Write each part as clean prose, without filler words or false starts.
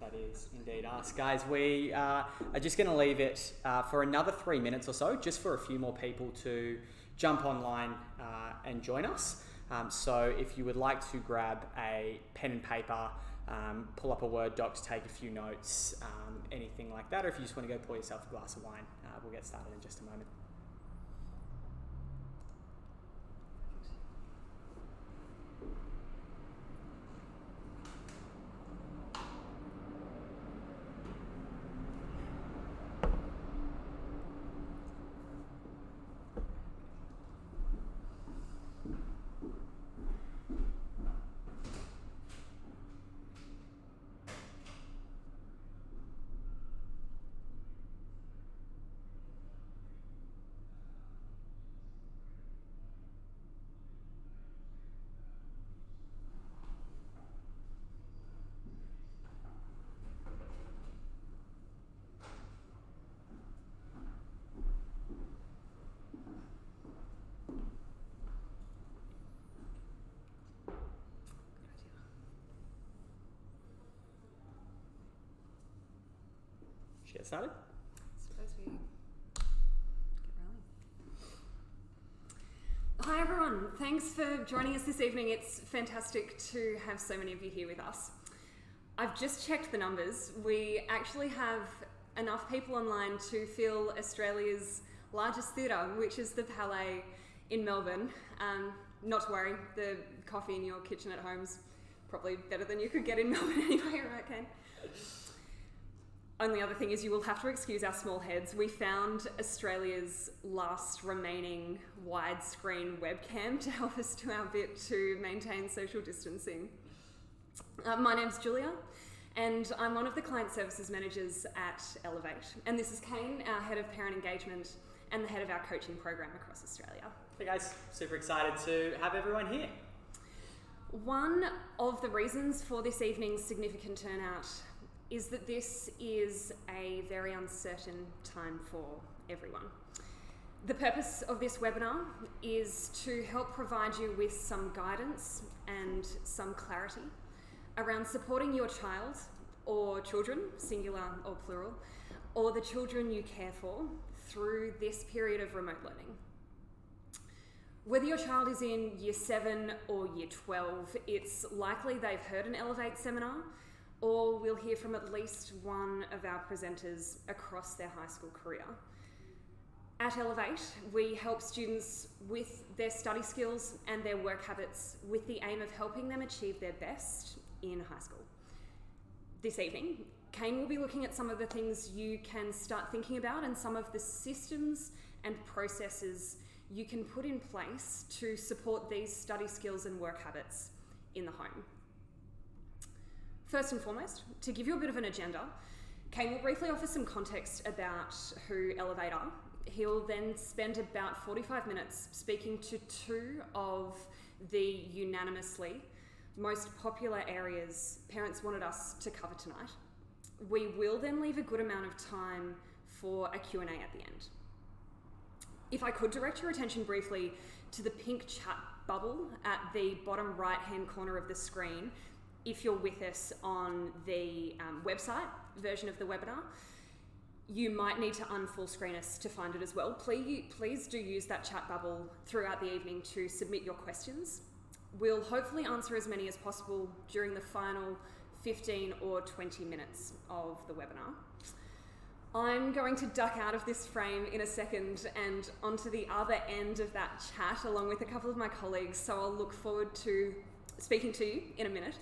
That is indeed us. Guys, we are just going to leave it for another 3 minutes or so, just for a few more people to jump online and join us. So if you would like to grab a pen and paper, pull up a Word doc to take a few notes, anything like that, or if you just want to go pour yourself a glass of wine, we'll get started in just a moment. Should we get started? Suppose we get rolling. Hi everyone, thanks for joining us this evening. It's fantastic to have so many of you here with us. I've just checked the numbers. We actually have enough people online to fill Australia's largest theatre, which is the Palais in Melbourne. Not to worry, the coffee in your kitchen at home's probably better than you could get in Melbourne anyway, right, Kane? Only other thing is you will have to excuse our small heads. We found Australia's last remaining widescreen webcam to help us do our bit to maintain social distancing. My name's Julia, and I'm one of the client services managers at Elevate. And this is Kane, our head of parent engagement and the head of our coaching program across Australia. Hey guys, super excited to have everyone here. One of the reasons for this evening's significant turnout is that this is a very uncertain time for everyone. The purpose of this webinar is to help provide you with some guidance and some clarity around supporting your child or children, singular or plural, or the children you care for through this period of remote learning. Whether your child is in Year 7 or Year 12, it's likely they've heard an Elevate seminar, or we'll hear from at least one of our presenters across their high school career. At Elevate, we help students with their study skills and their work habits with the aim of helping them achieve their best in high school. This evening, Kane will be looking at some of the things you can start thinking about and some of the systems and processes you can put in place to support these study skills and work habits in the home. First and foremost, to give you a bit of an agenda, Kane will briefly offer some context about who Elevate are. He'll then spend about 45 minutes speaking to two of the unanimously most popular areas parents wanted us to cover tonight. We will then leave a good amount of time for a Q&A at the end. If I could direct your attention briefly to the pink chat bubble at the bottom right-hand corner of the screen, if you're with us on the website version of the webinar, you might need to unfull screen us to find it as well. Please do use that chat bubble throughout the evening to submit your questions. We'll hopefully answer as many as possible during the final 15 or 20 minutes of the webinar. I'm going to duck out of this frame in a second and onto the other end of that chat along with a couple of my colleagues, so I'll look forward to speaking to you in a minute.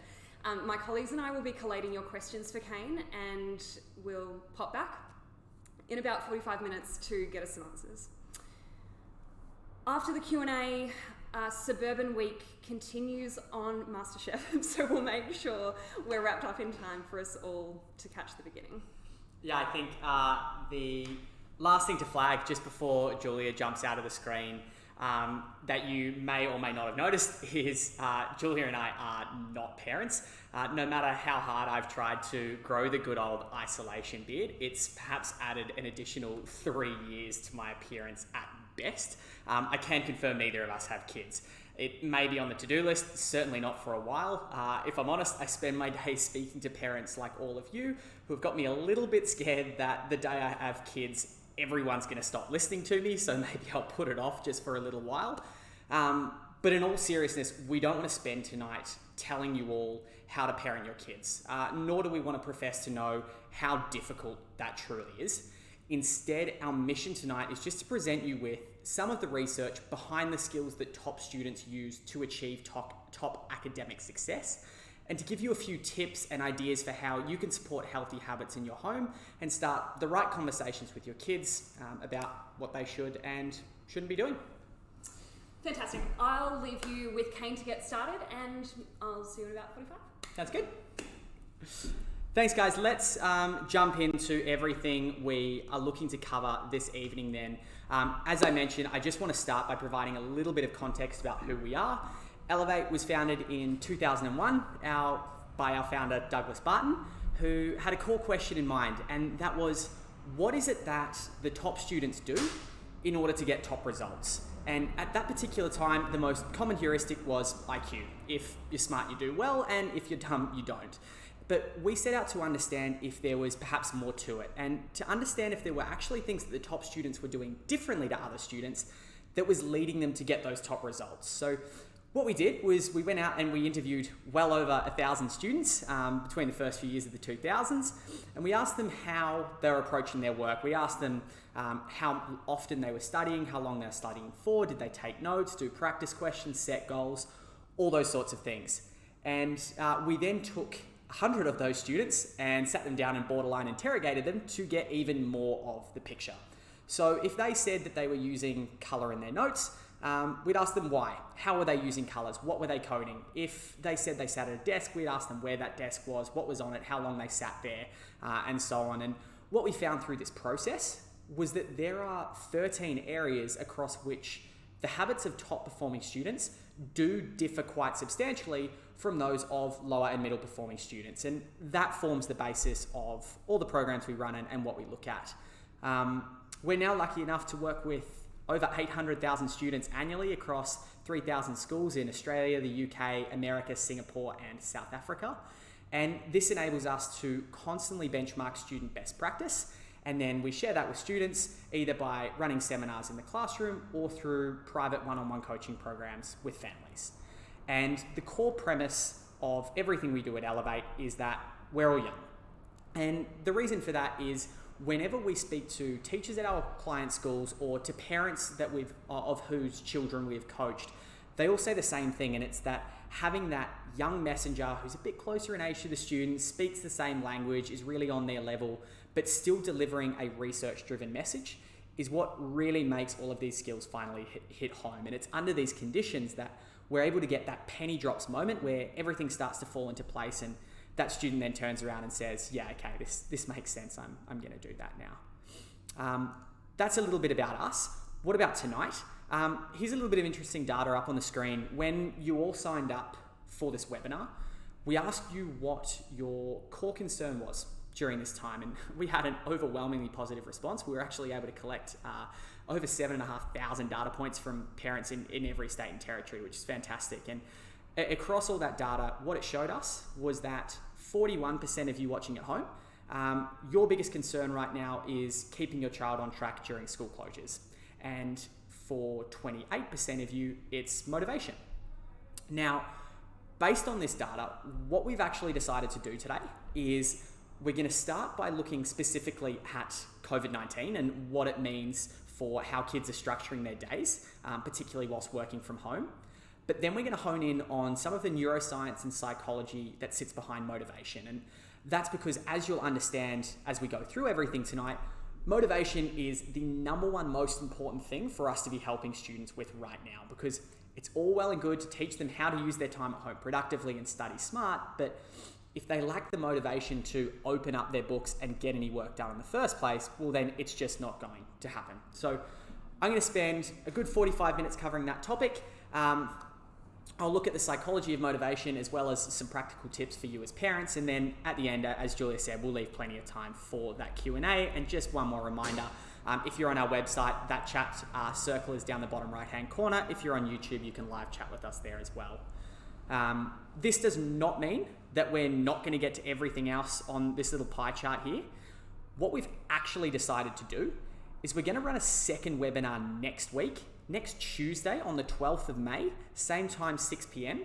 My colleagues and I will be collating your questions for Kane, and we'll pop back in about 45 minutes to get us some answers. After the Q&A, Suburban Week continues on MasterChef, so we'll make sure we're wrapped up in time for us all to catch the beginning. Yeah, I think the last thing to flag just before Julia jumps out of the screen that you may or may not have noticed is Julia and I are not parents. No matter how hard I've tried to grow the good old isolation beard, it's perhaps added an additional 3 years to my appearance at best. I can confirm neither of us have kids. It may be on the to-do list, certainly not for a while. If I'm honest, I spend my days speaking to parents like all of you who have got me a little bit scared that the day I have kids, everyone's going to stop listening to me, so maybe I'll put it off just for a little while. But in all seriousness, we don't want to spend tonight telling you all how to parent your kids, nor do we want to profess to know how difficult that truly is. Instead, our mission tonight is just to present you with some of the research behind the skills that top students use to achieve top academic success, and to give you a few tips and ideas for how you can support healthy habits in your home and start the right conversations with your kids about what they should and shouldn't be doing. Fantastic. I'll leave you with Kane to get started, and I'll see you in about 45. Sounds good. Thanks, guys. Let's jump into everything we are looking to cover this evening then. As I mentioned, I just want to start by providing a little bit of context about who we are. Elevate was founded in 2001 by our founder, Douglas Barton, who had a core question in mind, and that was, what is it that the top students do in order to get top results? And at that particular time, the most common heuristic was IQ. If you're smart, you do well, and if you're dumb, you don't. But we set out to understand if there was perhaps more to it, and to understand if there were actually things that the top students were doing differently to other students that was leading them to get those top results. So what we did was we went out and we interviewed well over 1,000 students between the first few years of the 2000s, and we asked them how they were approaching their work. We asked them how often they were studying, how long they were studying for, did they take notes, do practice questions, set goals, all those sorts of things. And we then took 100 of those students and sat them down and borderline interrogated them to get even more of the picture. So if they said that they were using colour in their notes, we'd ask them why. How were they using colours? What were they coding? If they said they sat at a desk, we'd ask them where that desk was, what was on it, how long they sat there, and so on. And what we found through this process was that there are 13 areas across which the habits of top performing students do differ quite substantially from those of lower and middle performing students. And that forms the basis of all the programs we run and what we look at. We're now lucky enough to work with over 800,000 students annually across 3,000 schools in Australia, the UK, America, Singapore, and South Africa. And this enables us to constantly benchmark student best practice. And then we share that with students either by running seminars in the classroom or through private one-on-one coaching programs with families. And the core premise of everything we do at Elevate is that we're all young. And the reason for that is whenever we speak to teachers at our client schools or to parents that of whose children we've coached, they all say the same thing, and it's that having that young messenger who's a bit closer in age to the students, speaks the same language, is really on their level, but still delivering a research-driven message is what really makes all of these skills finally hit home. And it's under these conditions that we're able to get that penny drops moment where everything starts to fall into place, and that student then turns around and says, yeah, okay, this makes sense, I'm going to do that now. That's a little bit about us. What about tonight? Here's a little bit of interesting data up on the screen. When you all signed up for this webinar, we asked you what your core concern was during this time, and we had an overwhelmingly positive response. We were actually able to collect over 7,500 data points from parents in every state and territory, which is fantastic. And across all that data, what it showed us was that 41% of you watching at home, your biggest concern right now is keeping your child on track during school closures. And for 28% of you, it's motivation. Now, based on this data, what we've actually decided to do today is we're going to start by looking specifically at COVID-19 and what it means for how kids are structuring their days, particularly whilst working from home. But then we're going to hone in on some of the neuroscience and psychology that sits behind motivation. And that's because, as you'll understand as we go through everything tonight, motivation is the number one most important thing for us to be helping students with right now, because it's all well and good to teach them how to use their time at home productively and study smart, but if they lack the motivation to open up their books and get any work done in the first place, well then it's just not going to happen. So I'm going to spend a good 45 minutes covering that topic. I'll look at the psychology of motivation as well as some practical tips for you as parents, and then at the end, as Julia said, we'll leave plenty of time for that Q&A. And just one more reminder, If you're on our website, that chat circle is down the bottom right-hand corner. If you're on YouTube, you can live chat with us there as well. This does not mean that we're not going to get to everything else on this little pie chart here. What we've actually decided to do is we're going to run a second webinar next week, next Tuesday on the 12th of May, same time, 6 p.m.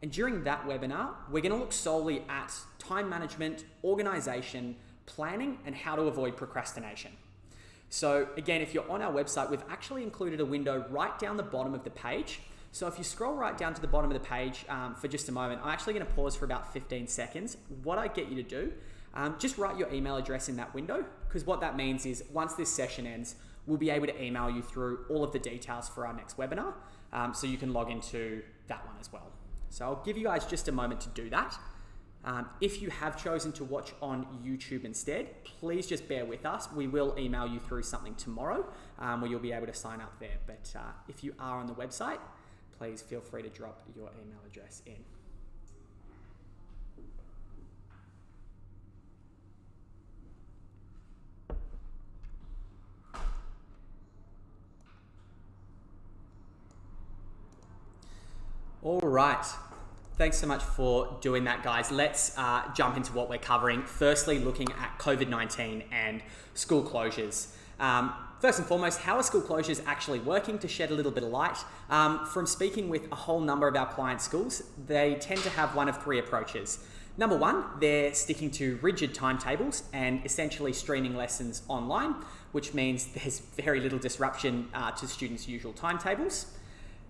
And during that webinar, we're going to look solely at time management, organization, planning, and how to avoid procrastination. So again, if you're on our website, we've actually included a window right down the bottom of the page. So if you scroll right down to the bottom of the page for just a moment, I'm actually going to pause for about 15 seconds. What I get you to do, just write your email address in that window, because what that means is once this session ends, we'll be able to email you through all of the details for our next webinar, so you can log into that one as well. So I'll give you guys just a moment to do that. If you have chosen to watch on YouTube instead, please just bear with us. We will email you through something tomorrow where you'll be able to sign up there. But if you are on the website, please feel free to drop your email address in. All right. Thanks so much for doing that, guys. Let's jump into what we're covering. Firstly, looking at COVID-19 and school closures. First and foremost, how are school closures actually working? To shed a little bit of light, from speaking with a whole number of our client schools, they tend to have one of three approaches. Number one, they're sticking to rigid timetables and essentially streaming lessons online, which means there's very little disruption to students' usual timetables.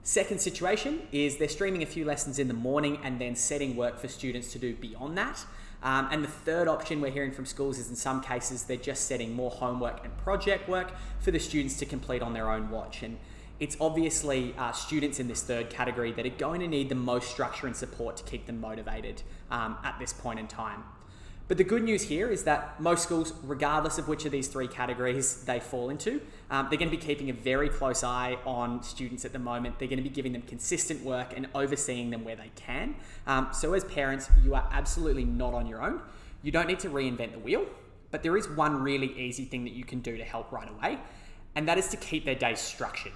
Second situation is they're streaming a few lessons in the morning and then setting work for students to do beyond that. And the third option we're hearing from schools is in some cases they're just setting more homework and project work for the students to complete on their own watch. And it's obviously students in this third category that are going to need the most structure and support to keep them motivated at this point in time. But the good news here is that most schools, regardless of which of these three categories they fall into, they're going to be keeping a very close eye on students at the moment. They're going to be giving them consistent work and overseeing them where they can. So as parents, you are absolutely not on your own. You don't need to reinvent the wheel, but there is one really easy thing that you can do to help right away, and that is to keep their days structured.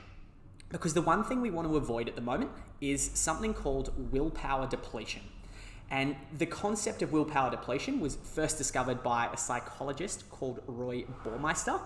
Because the one thing we want to avoid at the moment is something called willpower depletion. And the concept of willpower depletion was first discovered by a psychologist called Roy Baumeister,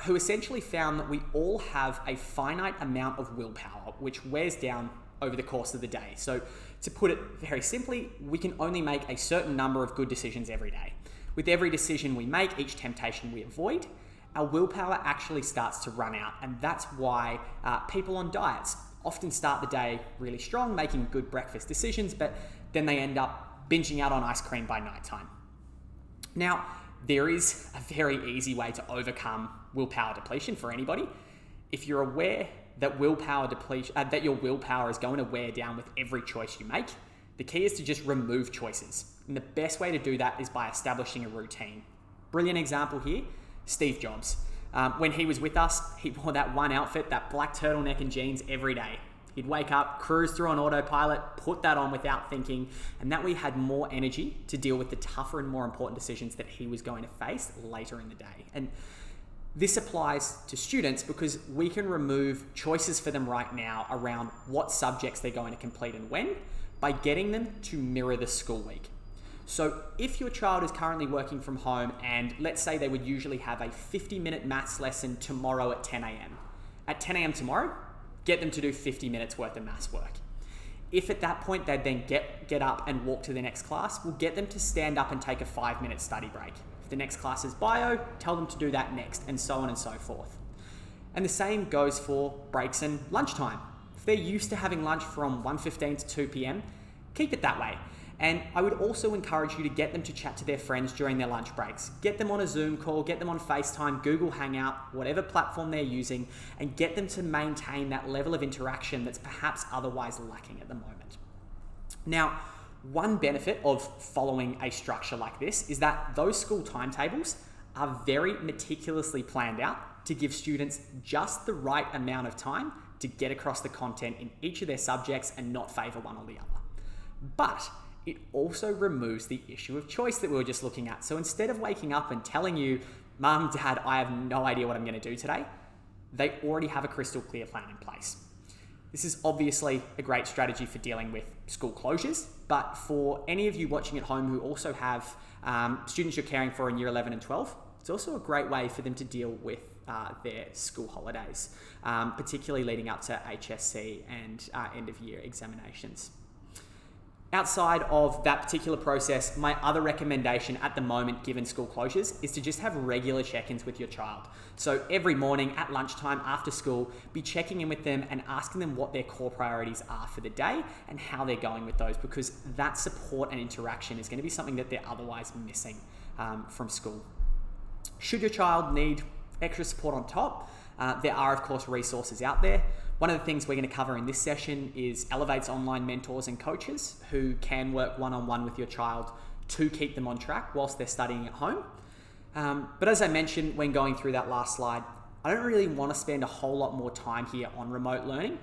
who essentially found that we all have a finite amount of willpower, which wears down over the course of the day. So to put it very simply, we can only make a certain number of good decisions every day. With every decision we make, each temptation we avoid, our willpower actually starts to run out. And that's why people on diets often start the day really strong, making good breakfast decisions, but then they end up binging out on ice cream by nighttime. Now, there is a very easy way to overcome willpower depletion for anybody. If you're aware that willpower depletion, that your willpower is going to wear down with every choice you make, the key is to just remove choices. And the best way to do that is by establishing a routine. Brilliant example here, Steve Jobs. When he was with us, he wore that one outfit, that black turtleneck and jeans every day. He'd wake up, cruise through on autopilot, put that on without thinking, and that way he had more energy to deal with the tougher and more important decisions that he was going to face later in the day. And this applies to students because we can remove choices for them right now around what subjects they're going to complete and when by getting them to mirror the school week. So if your child is currently working from home and let's say they would usually have a 50-minute maths lesson tomorrow at 10 a.m. At 10 a.m. tomorrow, get them to do 50 minutes worth of maths work. If at that point they then get up and walk to the next class, we'll get them to stand up and take a 5-minute study break. If the next class is bio, tell them to do that next, and so on and so forth. And the same goes for breaks and lunchtime. If they're used to having lunch from 1:15 to 2 p.m, keep it that way. And I would also encourage you to get them to chat to their friends during their lunch breaks. Get them on a Zoom call, get them on FaceTime, Google Hangout, whatever platform they're using, and get them to maintain that level of interaction that's perhaps otherwise lacking at the moment. Now, one benefit of following a structure like this is that those school timetables are very meticulously planned out to give students just the right amount of time to get across the content in each of their subjects and not favour one or the other. But it also removes the issue of choice that we were just looking at. So instead of waking up and telling you Mum, Dad, I have no idea what I'm going to do today, they already have a crystal clear plan in place. This is obviously a great strategy for dealing with school closures, but for any of you watching at home who also have students you're caring for in year 11 and 12, it's also a great way for them to deal with their school holidays, particularly leading up to HSC and end of year examinations. Outside of that particular process, my other recommendation at the moment, given school closures, is to just have regular check-ins with your child. So every morning at lunchtime after school, be checking in with them and asking them what their core priorities are for the day and how they're going with those, because that support and interaction is going to be something that they're otherwise missing from school. Should your child need extra support on top, there are, of course, resources out there. One of the things we're going to cover in this session is Elevate's online mentors and coaches who can work one-on-one with your child to keep them on track whilst they're studying at home. But as I mentioned when going through that last slide, I don't really want to spend a whole lot more time here on remote learning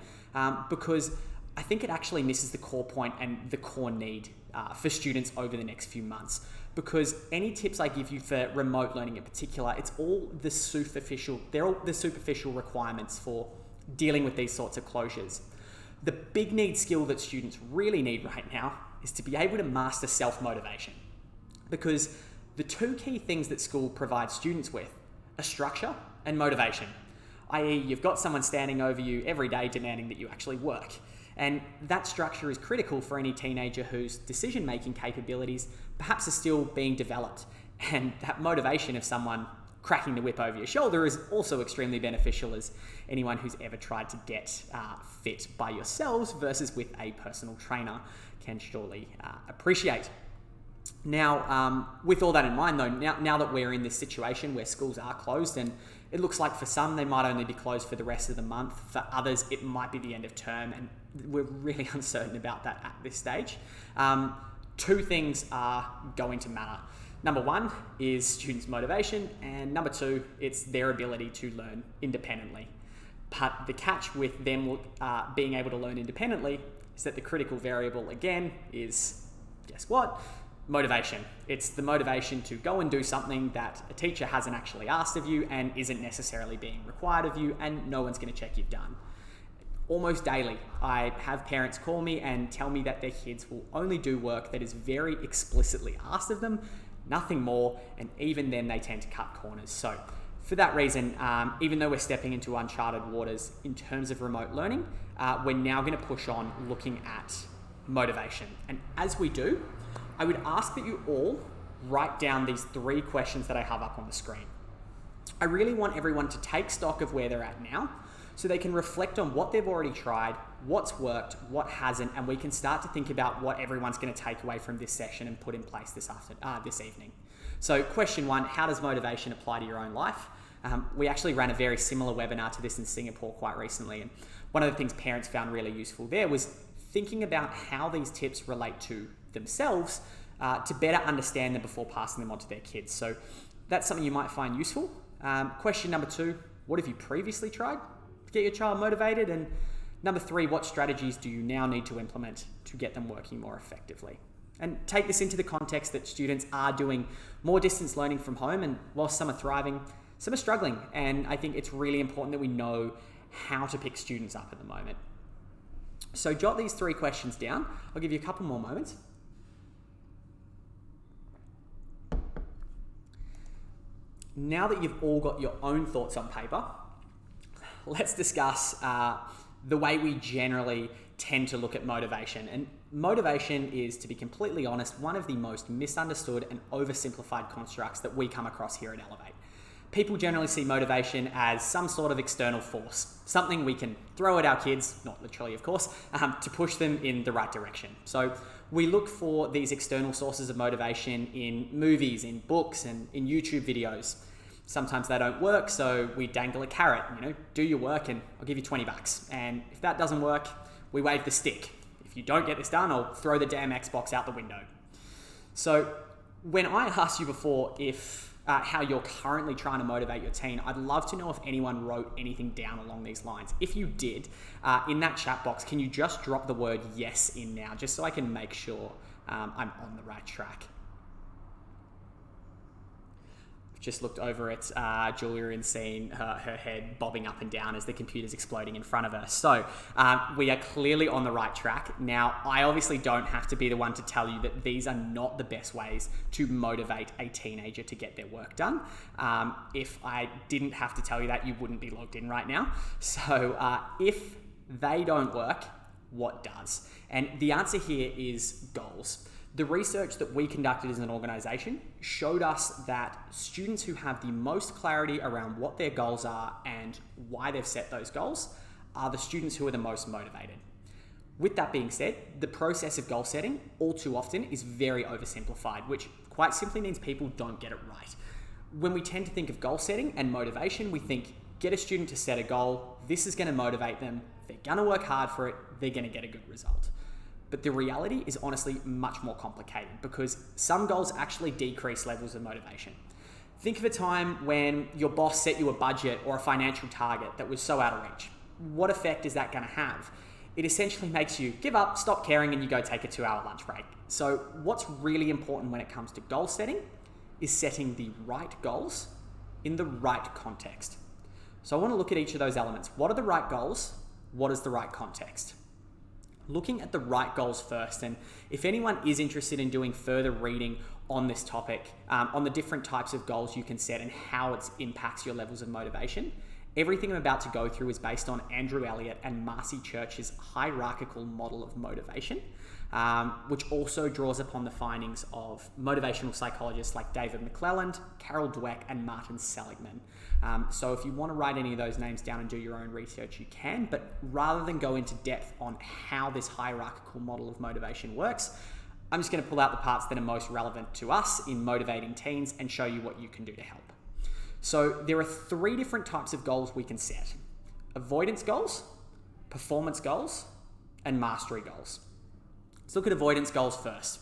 because I think it actually misses the core point and the core need for students over the next few months. Because any tips I give you for remote learning in particular, they're all the superficial requirements for dealing with these sorts of closures. The big need skill that students really need right now is to be able to master self-motivation. Because the two key things that school provides students with are structure and motivation, i.e. you've got someone standing over you every day demanding that you actually work. And that structure is critical for any teenager whose decision-making capabilities perhaps are still being developed. And that motivation of someone cracking the whip over your shoulder is also extremely beneficial, as anyone who's ever tried to get fit by yourselves versus with a personal trainer can surely appreciate. Now, with all that in mind though, now that we're in this situation where schools are closed, and it looks like for some they might only be closed for the rest of the month, for others it might be the end of term, and we're really uncertain about that at this stage. Two things are going to matter. Number one is students' motivation, and number two, it's their ability to learn independently. But the catch with them being able to learn independently is that the critical variable again is, guess what? Motivation. It's the motivation to go and do something that a teacher hasn't actually asked of you and isn't necessarily being required of you, and no one's going to check you've done. Almost daily, I have parents call me and tell me that their kids will only do work that is very explicitly asked of them, nothing more, and even then they tend to cut corners. So for that reason, even though we're stepping into uncharted waters in terms of remote learning, we're now going to push on looking at motivation. And as we do, I would ask that you all write down these 3 questions that I have up on the screen. I really want everyone to take stock of where they're at now, so they can reflect on what they've already tried, what's worked, what hasn't, and we can start to think about what everyone's going to take away from this session and put in place this evening. So question 1, how does motivation apply to your own life? We actually ran a very similar webinar to this in Singapore quite recently, and one of the things parents found really useful there was thinking about how these tips relate to themselves to better understand them before passing them on to their kids. So that's something you might find useful. Question number 2, what have you previously tried to get your child motivated? And number 3, what strategies do you now need to implement to get them working more effectively? And take this into the context that students are doing more distance learning from home, and while some are thriving, some are struggling. And I think it's really important that we know how to pick students up at the moment. So jot these 3 questions down. I'll give you a couple more moments. Now that you've all got your own thoughts on paper, let's discuss the way we generally tend to look at motivation. And motivation is, to be completely honest, one of the most misunderstood and oversimplified constructs that we come across here at Elevate. People generally see motivation as some sort of external force, something we can throw at our kids, not literally of course, to push them in the right direction. So we look for these external sources of motivation in movies, in books, and in YouTube videos. Sometimes they don't work, so we dangle a carrot, do your work and I'll give you $20. And if that doesn't work, we wave the stick. If you don't get this done, I'll throw the damn Xbox out the window. So when I asked you before how you're currently trying to motivate your teen, I'd love to know if anyone wrote anything down along these lines. If you did, in that chat box, can you just drop the word yes in now, just so I can make sure I'm on the right track? just looked over at Julia and seen her head bobbing up and down as the computer's exploding in front of her. So we are clearly on the right track. Now, I obviously don't have to be the one to tell you that these are not the best ways to motivate a teenager to get their work done. If I didn't have to tell you that, you wouldn't be logged in right now. So if they don't work, what does? And the answer here is goals. The research that we conducted as an organisation showed us that students who have the most clarity around what their goals are and why they've set those goals are the students who are the most motivated. With that being said, the process of goal setting all too often is very oversimplified, which quite simply means people don't get it right. When we tend to think of goal setting and motivation, we think get a student to set a goal, this is going to motivate them, they're going to work hard for it, they're going to get a good result. But the reality is honestly much more complicated because some goals actually decrease levels of motivation. Think of a time when your boss set you a budget or a financial target that was so out of reach. What effect is that going to have? It essentially makes you give up, stop caring, and you go take a 2-hour lunch break. So what's really important when it comes to goal setting is setting the right goals in the right context. So I want to look at each of those elements. What are the right goals? What is the right context? Looking at the right goals first, and if anyone is interested in doing further reading on this topic, on the different types of goals you can set and how it impacts your levels of motivation, everything I'm about to go through is based on Andrew Elliott and Marcy Church's hierarchical model of motivation, which also draws upon the findings of motivational psychologists like David McClelland, Carol Dweck, and Martin Seligman. So if you want to write any of those names down and do your own research, you can, but rather than go into depth on how this hierarchical model of motivation works, I'm just going to pull out the parts that are most relevant to us in motivating teens and show you what you can do to help. So there are 3 different types of goals we can set: avoidance goals, performance goals, and mastery goals. Let's look at avoidance goals first.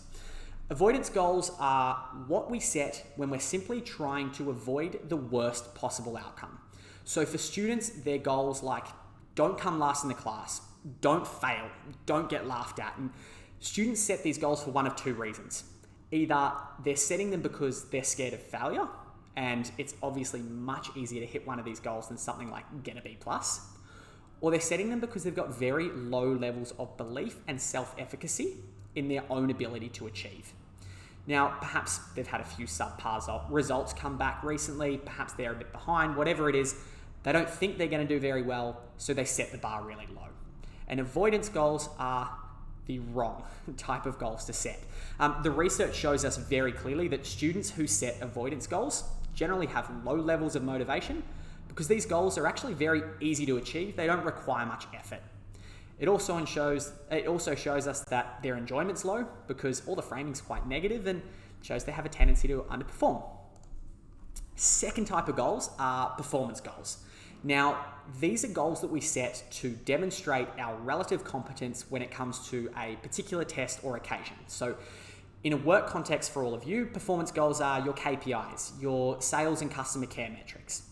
Avoidance goals are what we set when we're simply trying to avoid the worst possible outcome. So for students, their goals like don't come last in the class, don't fail, don't get laughed at. And students set these goals for one of 2 reasons. Either they're setting them because they're scared of failure, and it's obviously much easier to hit one of these goals than something like get a B+, or they're setting them because they've got very low levels of belief and self-efficacy in their own ability to achieve. Now, perhaps they've had a few subpar results come back recently, perhaps they're a bit behind, whatever it is, they don't think they're going to do very well, so they set the bar really low. And avoidance goals are the wrong type of goals to set. The research shows us very clearly that students who set avoidance goals generally have low levels of motivation because these goals are actually very easy to achieve. They don't require much effort. It also shows us that their enjoyment's low because all the framing's quite negative and shows they have a tendency to underperform. Second type of goals are performance goals. Now, these are goals that we set to demonstrate our relative competence when it comes to a particular test or occasion. So in a work context for all of you, performance goals are your KPIs, your sales and customer care metrics.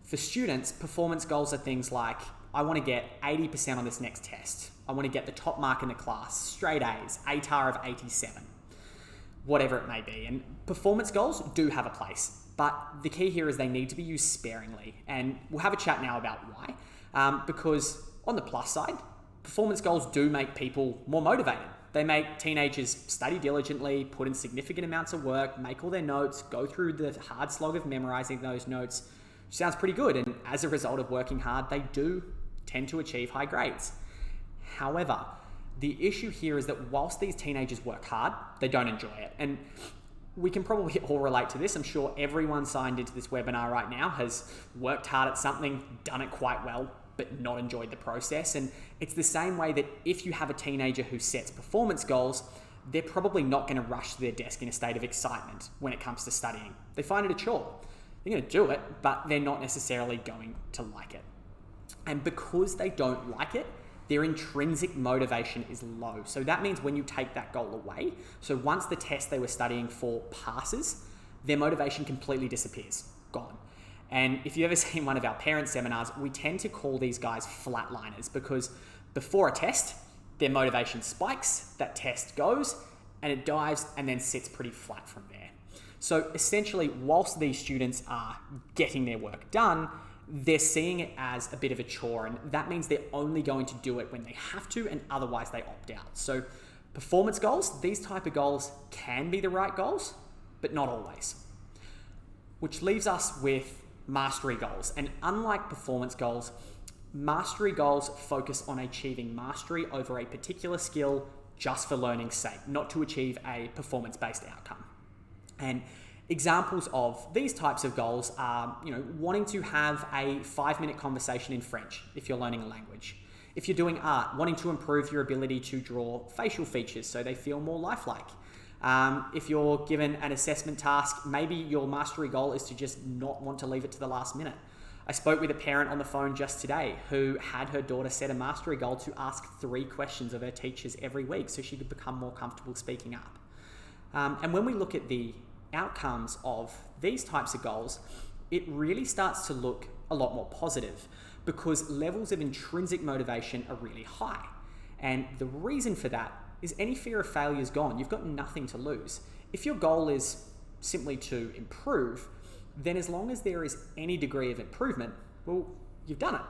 For students, performance goals are things like, I want to get 80% on this next test. I want to get the top mark in the class, straight A's, ATAR of 87, whatever it may be. And performance goals do have a place, but the key here is they need to be used sparingly. And we'll have a chat now about why. Because on the plus side, performance goals do make people more motivated. They make teenagers study diligently, put in significant amounts of work, make all their notes, go through the hard slog of memorizing those notes. Sounds pretty good. And as a result of working hard, they do tend to achieve high grades. However, the issue here is that whilst these teenagers work hard, they don't enjoy it. And we can probably all relate to this. I'm sure everyone signed into this webinar right now has worked hard at something, done it quite well, but not enjoyed the process. And it's the same way that if you have a teenager who sets performance goals, they're probably not going to rush to their desk in a state of excitement when it comes to studying. They find it a chore. They're going to do it, but they're not necessarily going to like it. And because they don't like it, their intrinsic motivation is low. So that means when you take that goal away, so once the test they were studying for passes, their motivation completely disappears, gone. And if you've ever seen one of our parent seminars, we tend to call these guys flatliners because before a test, their motivation spikes, that test goes, and it dives and then sits pretty flat from there. So essentially, whilst these students are getting their work done, they're seeing it as a bit of a chore, and that means they're only going to do it when they have to, and otherwise they opt out. So performance goals, these type of goals can be the right goals, but not always. Which leaves us with mastery goals. And unlike performance goals, mastery goals focus on achieving mastery over a particular skill just for learning's sake, not to achieve a performance-based outcome. And examples of these types of goals are, wanting to have a 5-minute conversation in French if you're learning a language. If you're doing art, wanting to improve your ability to draw facial features so they feel more lifelike. If you're given an assessment task, maybe your mastery goal is to just not want to leave it to the last minute. I spoke with a parent on the phone just today who had her daughter set a mastery goal to ask 3 questions of her teachers every week so she could become more comfortable speaking up. And when we look at the outcomes of these types of goals, it really starts to look a lot more positive because levels of intrinsic motivation are really high. And the reason for that is any fear of failure is gone. You've got nothing to lose. If your goal is simply to improve, then as long as there is any degree of improvement, well, you've done it.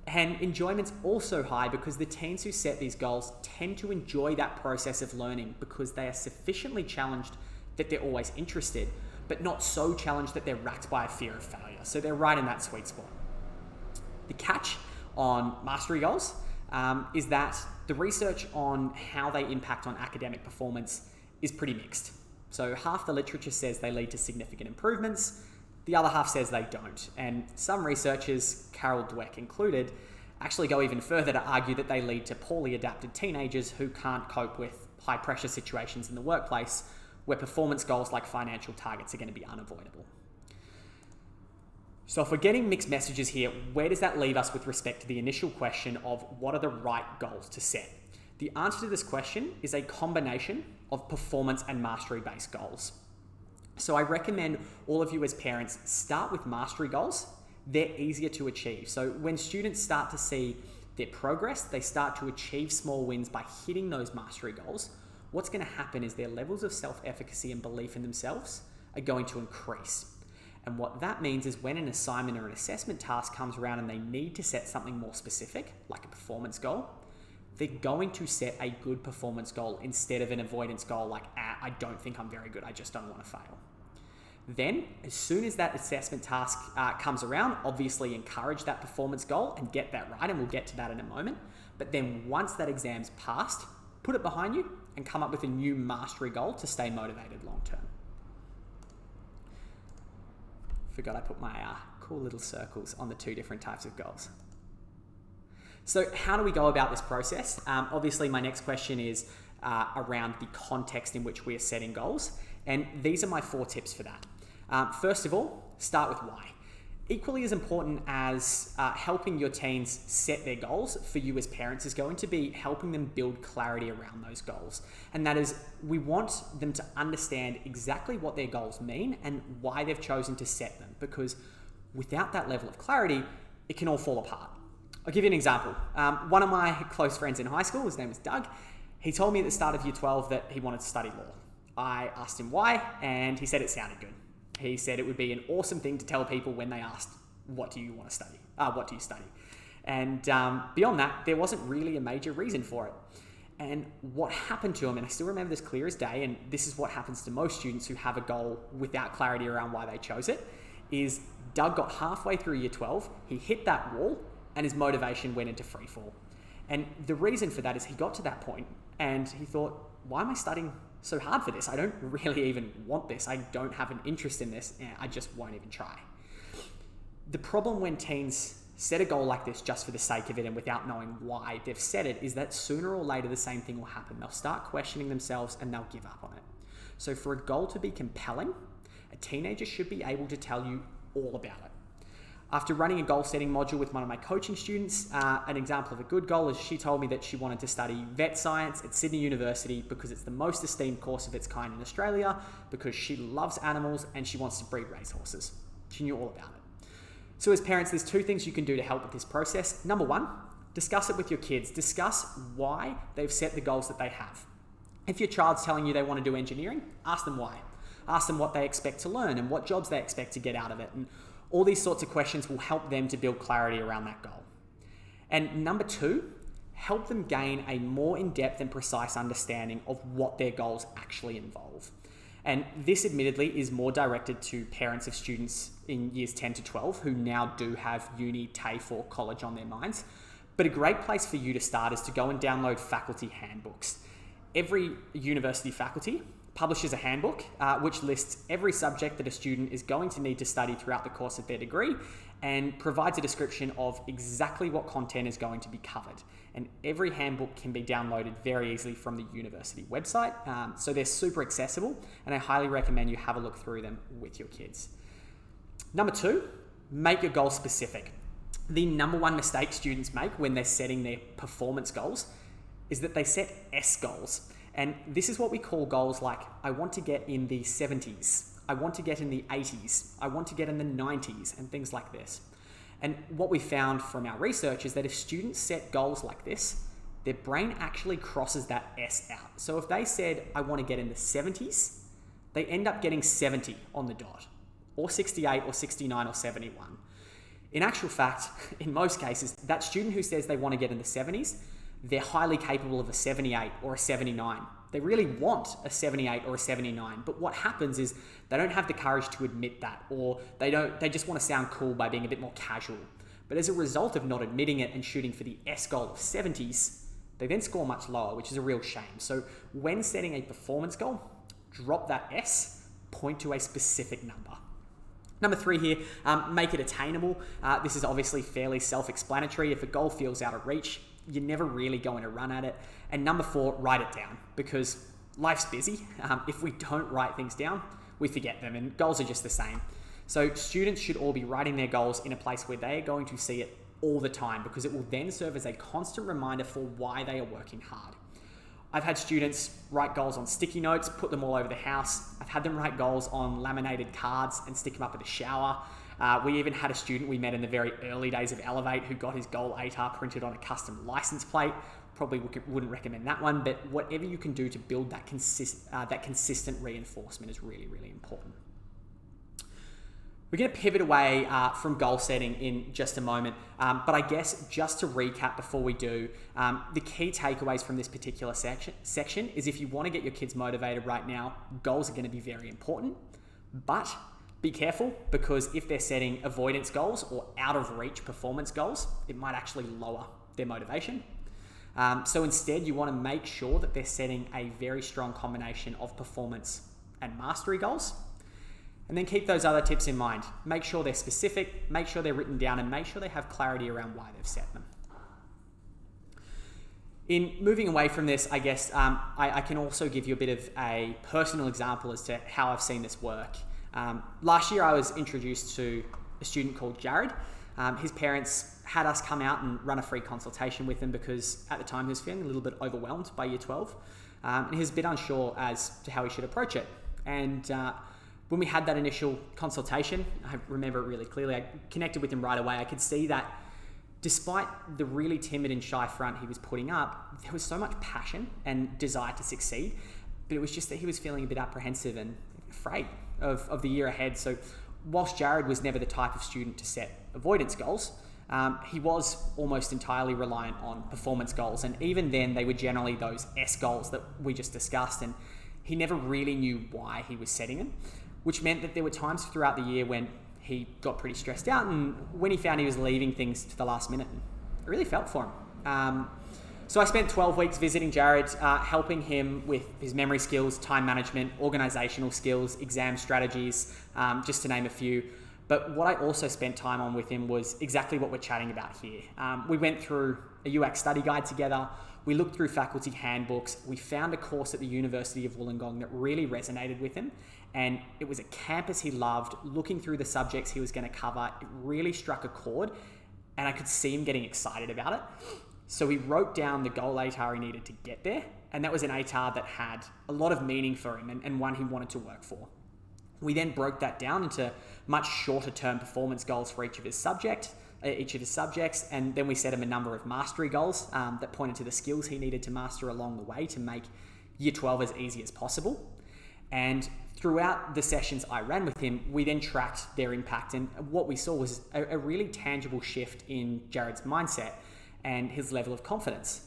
And enjoyment's also high because the teens who set these goals tend to enjoy that process of learning because they are sufficiently challenged that they're always interested, but not so challenged that they're racked by a fear of failure. So they're right in that sweet spot. The catch on mastery goals is that the research on how they impact on academic performance is pretty mixed. So half the literature says they lead to significant improvements, the other half says they don't. And some researchers, Carol Dweck included, actually go even further to argue that they lead to poorly adapted teenagers who can't cope with high pressure situations in the workplace where performance goals like financial targets are going to be unavoidable. So if we're getting mixed messages here, where does that leave us with respect to the initial question of what are the right goals to set? The answer to this question is a combination of performance and mastery-based goals. So I recommend all of you as parents start with mastery goals. They're easier to achieve. So when students start to see their progress, they start to achieve small wins by hitting those mastery goals. What's going to happen is their levels of self-efficacy and belief in themselves are going to increase. And what that means is when an assignment or an assessment task comes around and they need to set something more specific, like a performance goal, they're going to set a good performance goal instead of an avoidance goal like, I don't think I'm very good, I just don't want to fail. Then, as soon as that assessment task comes around, obviously encourage that performance goal and get that right, and we'll get to that in a moment. But then once that exam's passed, put it behind you and come up with a new mastery goal to stay motivated long term. Forgot I put my cool little circles on the 2 different types of goals. So how do we go about this process? Obviously, my next question is around the context in which we are setting goals. And these are my 4 tips for that. First of all, start with why. Equally as important as helping your teens set their goals for you as parents is going to be helping them build clarity around those goals. And that is, we want them to understand exactly what their goals mean and why they've chosen to set them, because without that level of clarity, it can all fall apart. I'll give you an example. One of my close friends in high school, his name was Doug, he told me at the start of year 12 that he wanted to study law. I asked him why, and he said it sounded good. He said it would be an awesome thing to tell people when they asked, what do you want to study? What do you study? And beyond that, there wasn't really a major reason for it. And what happened to him, and I still remember this clear as day, and this is what happens to most students who have a goal without clarity around why they chose it, is Doug got halfway through year 12, he hit that wall, and his motivation went into free fall. And the reason for that is he got to that point and he thought, why am I studying so hard for this? I don't really even want this. I don't have an interest in this. I just won't even try. The problem when teens set a goal like this just for the sake of it and without knowing why they've set it is that sooner or later the same thing will happen. They'll start questioning themselves and they'll give up on it. So for a goal to be compelling, a teenager should be able to tell you all about it. After running a goal setting module with one of my coaching students, an example of a good goal is she told me that she wanted to study vet science at Sydney University because it's the most esteemed course of its kind in Australia, because she loves animals and she wants to breed racehorses. She knew all about it. So as parents, there's 2 things you can do to help with this process. Number 1, discuss it with your kids. Discuss why they've set the goals that they have. If your child's telling you they want to do engineering, ask them why. ask them what they expect to learn and what jobs they expect to get out of it. And all these sorts of questions will help them to build clarity around that goal. And number 2, help them gain a more in-depth and precise understanding of what their goals actually involve. And this admittedly is more directed to parents of students in years 10 to 12 who now do have uni, TAFE or college on their minds. But a great place for you to start is to go and download faculty handbooks. Every university faculty publishes a handbook which lists every subject that a student is going to need to study throughout the course of their degree and provides a description of exactly what content is going to be covered. And every handbook can be downloaded very easily from the university website. So they're super accessible, and I highly recommend you have a look through them with your kids. Number 2, make your goal specific. The number one mistake students make when they're setting their performance goals is that they set S goals. And this is what we call goals like, I want to get in the 70s, I want to get in the 80s, I want to get in the 90s, and things like this. And what we found from our research is that if students set goals like this, their brain actually crosses that S out. So if they said, I want to get in the 70s, they end up getting 70 on the dot, or 68, or 69, or 71. In actual fact, in most cases, that student who says they want to get in the 70s, they're highly capable of a 78 or a 79. They really want a 78 or a 79, but what happens is they don't have the courage to admit that, or they just want to sound cool by being a bit more casual. But as a result of not admitting it and shooting for the S goal of 70s, they then score much lower, which is a real shame. So when setting a performance goal, drop that S, point to a specific number. Number 3 here, make it attainable. This is obviously fairly self-explanatory. If a goal feels out of reach, you're never really going to run at it. And number 4, write it down, because life's busy. If we don't write things down, we forget them, and goals are just the same. So students should all be writing their goals in a place where they are going to see it all the time, because it will then serve as a constant reminder for why they are working hard. I've had students write goals on sticky notes, put them all over the house. I've had them write goals on laminated cards and stick them up at the shower. We even had a student we met in the very early days of Elevate who got his goal ATAR printed on a custom license plate. Probably wouldn't recommend that one, but whatever you can do to build that consistent reinforcement is really, really important. We're going to pivot away from goal setting in just a moment, but I guess just to recap before we do, the key takeaways from this particular section is if you want to get your kids motivated right now, goals are going to be very important, but be careful, because if they're setting avoidance goals or out of reach performance goals, it might actually lower their motivation. So instead, you want to make sure that they're setting a very strong combination of performance and mastery goals. And then keep those other tips in mind. Make sure they're specific, make sure they're written down, and make sure they have clarity around why they've set them. In moving away from this, I guess I can also give you a bit of a personal example as to how I've seen this work. Last year, I was introduced to a student called Jared. His parents had us come out and run a free consultation with him because at the time he was feeling a little bit overwhelmed by year 12. And he was a bit unsure as to how he should approach it. And when we had that initial consultation, I remember it really clearly, I connected with him right away. I could see that despite the really timid and shy front he was putting up, there was so much passion and desire to succeed, but it was just that he was feeling a bit apprehensive and afraid of the year ahead. So whilst Jared was never the type of student to set avoidance goals, he was almost entirely reliant on performance goals. And even then, they were generally those S goals that we just discussed, and he never really knew why he was setting them, which meant that there were times throughout the year when he got pretty stressed out, and when he found he was leaving things to the last minute, I really felt for him. So I spent 12 weeks visiting Jared, helping him with his memory skills, time management, organisational skills, exam strategies, just to name a few. But what I also spent time on with him was exactly what we're chatting about here. We went through a UX study guide together. We looked through faculty handbooks. We found a course at the University of Wollongong that really resonated with him. And it was a campus he loved. Looking through the subjects he was going to cover, it really struck a chord. And I could see him getting excited about it. So he wrote down the goal ATAR he needed to get there. And that was an ATAR that had a lot of meaning for him and one he wanted to work for. We then broke that down into much shorter term performance goals for each of his subjects, and then we set him a number of mastery goals that pointed to the skills he needed to master along the way to make year 12 as easy as possible. And throughout the sessions I ran with him, we then tracked their impact. And what we saw was a really tangible shift in Jared's mindset and his level of confidence,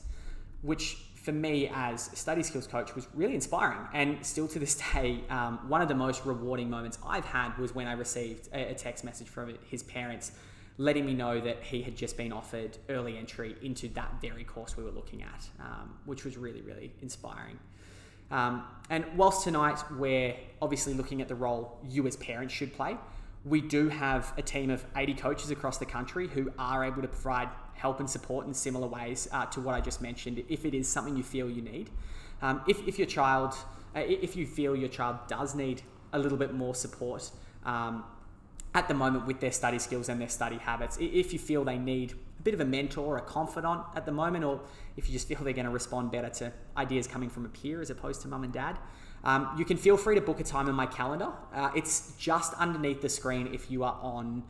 which for me as a study skills coach was really inspiring. And still to this day, one of the most rewarding moments I've had was when I received a text message from his parents letting me know that he had just been offered early entry into that very course we were looking at, which was really, really inspiring. And whilst tonight we're obviously looking at the role you as parents should play, we do have a team of 80 coaches across the country who are able to provide help and support in similar ways to what I just mentioned, if it is something you feel you need. If you feel your child does need a little bit more support at the moment with their study skills and their study habits, if you feel they need a bit of a mentor or a confidant at the moment, or if you just feel they're going to respond better to ideas coming from a peer as opposed to mum and dad, you can feel free to book a time in my calendar. It's just underneath the screen if you are on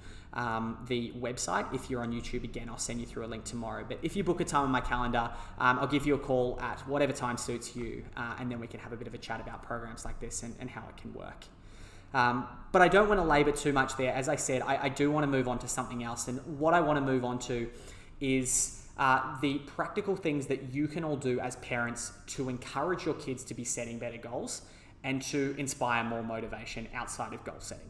the website. If you're on YouTube, again, I'll send you through a link tomorrow. But if you book a time in my calendar, I'll give you a call at whatever time suits you, and then we can have a bit of a chat about programs like this and how it can work. But I don't want to labor too much there. As I said, I do want to move on to something else. And what I want to move on to is the practical things that you can all do as parents to encourage your kids to be setting better goals and to inspire more motivation outside of goal setting.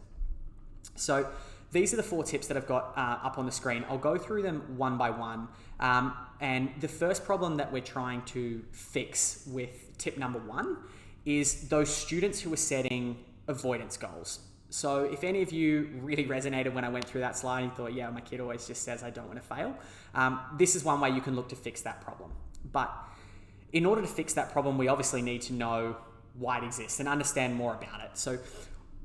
So these are the 4 tips that I've got up on the screen. I'll go through them one by one. And the first problem that we're trying to fix with tip number 1 is those students who are setting avoidance goals. So if any of you really resonated when I went through that slide and thought, yeah, my kid always just says I don't want to fail, this is one way you can look to fix that problem. But in order to fix that problem, we obviously need to know why it exists and understand more about it. So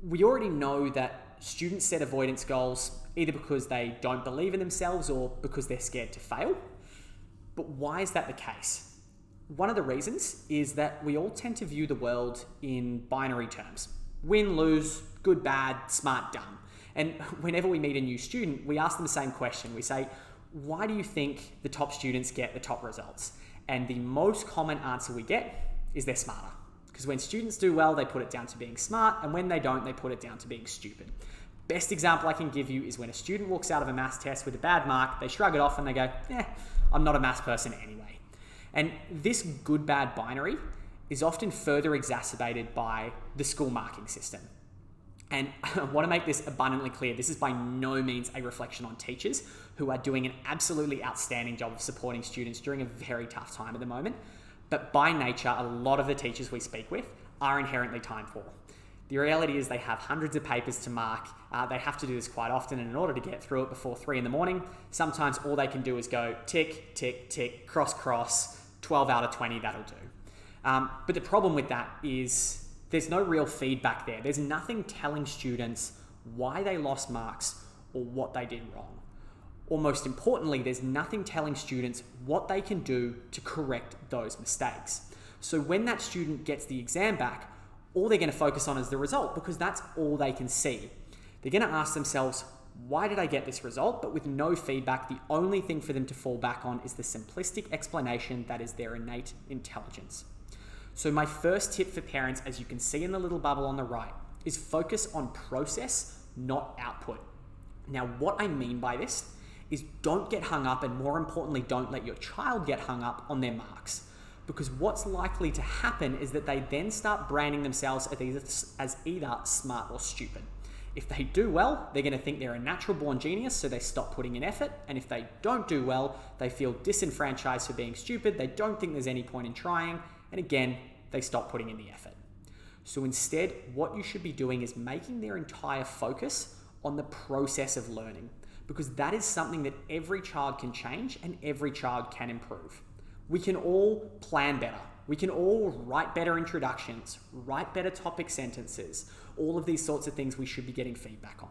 we already know that students set avoidance goals either because they don't believe in themselves or because they're scared to fail. But why is that the case? One of the reasons is that we all tend to view the world in binary terms. Win, lose, good, bad, smart, dumb. And whenever we meet a new student, we ask them the same question. We say, why do you think the top students get the top results? And the most common answer we get is they're smarter. Because when students do well, they put it down to being smart, and when they don't, they put it down to being stupid. Best example I can give you is when a student walks out of a maths test with a bad mark, they shrug it off and they go, I'm not a maths person anyway. And this good-bad binary is often further exacerbated by the school marking system. And I want to make this abundantly clear, this is by no means a reflection on teachers who are doing an absolutely outstanding job of supporting students during a very tough time at the moment. But by nature, a lot of the teachers we speak with are inherently time poor. The reality is they have hundreds of papers to mark. They have to do this quite often, and in order to get through it before 3 a.m, sometimes all they can do is go tick, tick, tick, cross, cross, 12 out of 20, that'll do. But the problem with that is there's no real feedback there. There's nothing telling students why they lost marks or what they did wrong. Or most importantly, there's nothing telling students what they can do to correct those mistakes. So when that student gets the exam back, all they're going to focus on is the result because that's all they can see. They're going to ask themselves, why did I get this result? But with no feedback, the only thing for them to fall back on is the simplistic explanation that is their innate intelligence. So my first tip for parents, as you can see in the little bubble on the right, is focus on process, not output. Now, what I mean by this is don't get hung up, and more importantly, don't let your child get hung up on their marks. Because what's likely to happen is that they then start branding themselves as either smart or stupid. If they do well, they're going to think they're a natural born genius, so they stop putting in effort. And if they don't do well, they feel disenfranchised for being stupid. They don't think there's any point in trying. And again, they stop putting in the effort. So instead, what you should be doing is making their entire focus on the process of learning, because that is something that every child can change and every child can improve. We can all plan better. We can all write better introductions, write better topic sentences, all of these sorts of things we should be getting feedback on.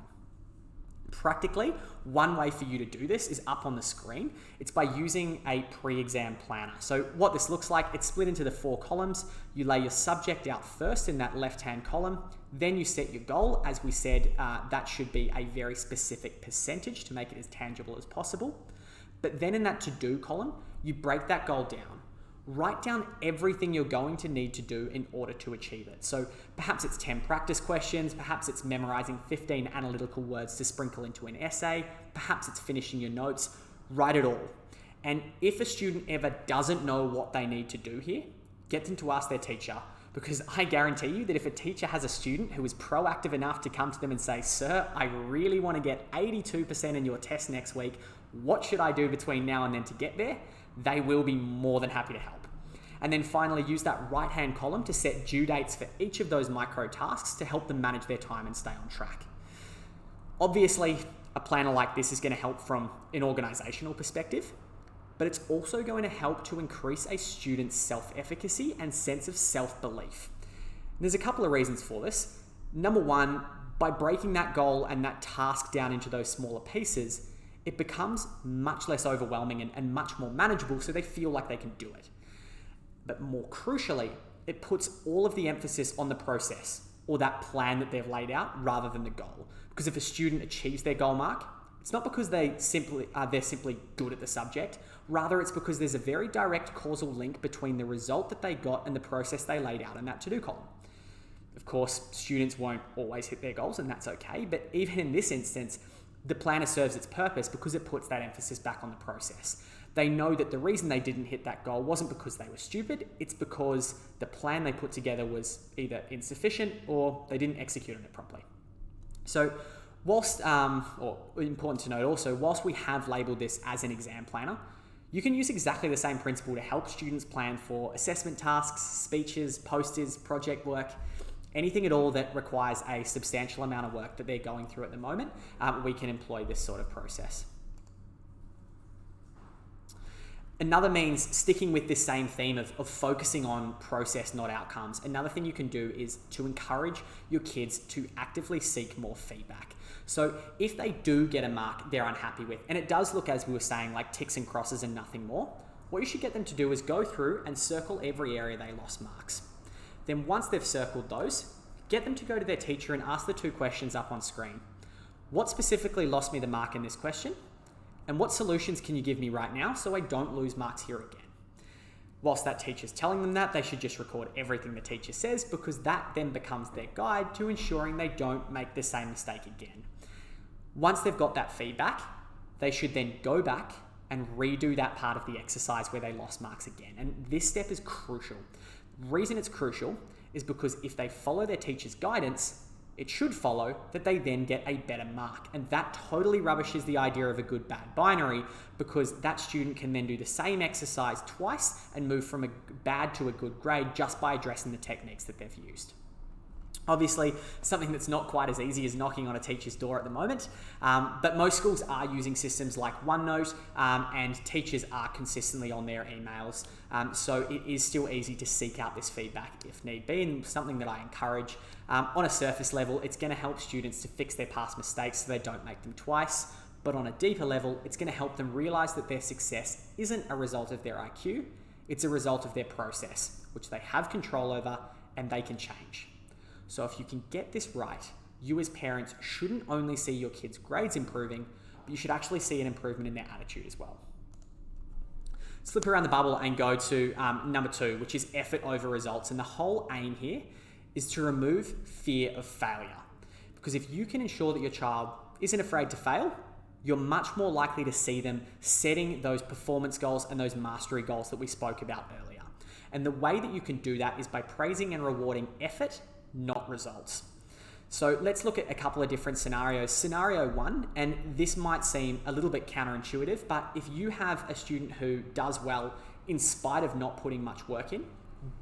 Practically, one way for you to do this is up on the screen. It's by using a pre-exam planner. So what this looks like, it's split into the 4 columns. You lay your subject out first in that left-hand column. Then you set your goal. As we said, that should be a very specific percentage to make it as tangible as possible. But then in that to-do column, you break that goal down. write down everything you're going to need to do in order to achieve it. So perhaps it's 10 practice questions, perhaps it's memorizing 15 analytical words to sprinkle into an essay, perhaps it's finishing your notes. Write it all. And if a student ever doesn't know what they need to do here, get them to ask their teacher, because I guarantee you that if a teacher has a student who is proactive enough to come to them and say, "Sir, I really want to get 82% in your test next week. What should I do between now and then to get there?" they will be more than happy to help. And then finally, use that right-hand column to set due dates for each of those micro tasks to help them manage their time and stay on track. Obviously, a planner like this is going to help from an organizational perspective, but it's also going to help to increase a student's self-efficacy and sense of self-belief. There's a couple of reasons for this. Number one, by breaking that goal and that task down into those smaller pieces, it becomes much less overwhelming and much more manageable, so they feel like they can do it. But more crucially, it puts all of the emphasis on the process or that plan that they've laid out rather than the goal. Because if a student achieves their goal mark, it's not because they're simply good at the subject. Rather, it's because there's a very direct causal link between the result that they got and the process they laid out in that to-do column. Of course, students won't always hit their goals, and that's okay. But even in this instance, the planner serves its purpose because it puts that emphasis back on the process. They know that the reason they didn't hit that goal wasn't because they were stupid, it's because the plan they put together was either insufficient or they didn't execute on it properly. So whilst, or important to note also, whilst we have labelled this as an exam planner, you can use exactly the same principle to help students plan for assessment tasks, speeches, posters, project work, anything at all that requires a substantial amount of work that they're going through at the moment. We can employ this sort of process. Another means sticking with this same theme of focusing on process, not outcomes. Another thing you can do is to encourage your kids to actively seek more feedback. So if they do get a mark they're unhappy with, and it does look, as we were saying, like ticks and crosses and nothing more, what you should get them to do is go through and circle every area they lost marks. Then once they've circled those, get them to go to their teacher and ask the 2 questions up on screen. What specifically lost me the mark in this question? And what solutions can you give me right now so I don't lose marks here again? Whilst that teacher's telling them that, they should just record everything the teacher says, because that then becomes their guide to ensuring they don't make the same mistake again. Once they've got that feedback, they should then go back and redo that part of the exercise where they lost marks again. And this step is crucial. The reason it's crucial is because if they follow their teacher's guidance, it should follow that they then get a better mark. And that totally rubbishes the idea of a good-bad binary, because that student can then do the same exercise twice and move from a bad to a good grade just by addressing the techniques that they've used. Obviously, something that's not quite as easy as knocking on a teacher's door at the moment, but most schools are using systems like OneNote, and teachers are consistently on their emails. So it is still easy to seek out this feedback if need be, and something that I encourage. On a surface level, it's going to help students to fix their past mistakes so they don't make them twice. But on a deeper level, it's going to help them realize that their success isn't a result of their IQ, it's a result of their process, which they have control over and they can change. So if you can get this right, you as parents shouldn't only see your kids' grades improving, but you should actually see an improvement in their attitude as well. Slip around the bubble and go to number 2, which is effort over results. And the whole aim here is to remove fear of failure. Because if you can ensure that your child isn't afraid to fail, you're much more likely to see them setting those performance goals and those mastery goals that we spoke about earlier. And the way that you can do that is by praising and rewarding effort, not results. So let's look at a couple of different scenarios. Scenario 1, and this might seem a little bit counterintuitive, but if you have a student who does well in spite of not putting much work in,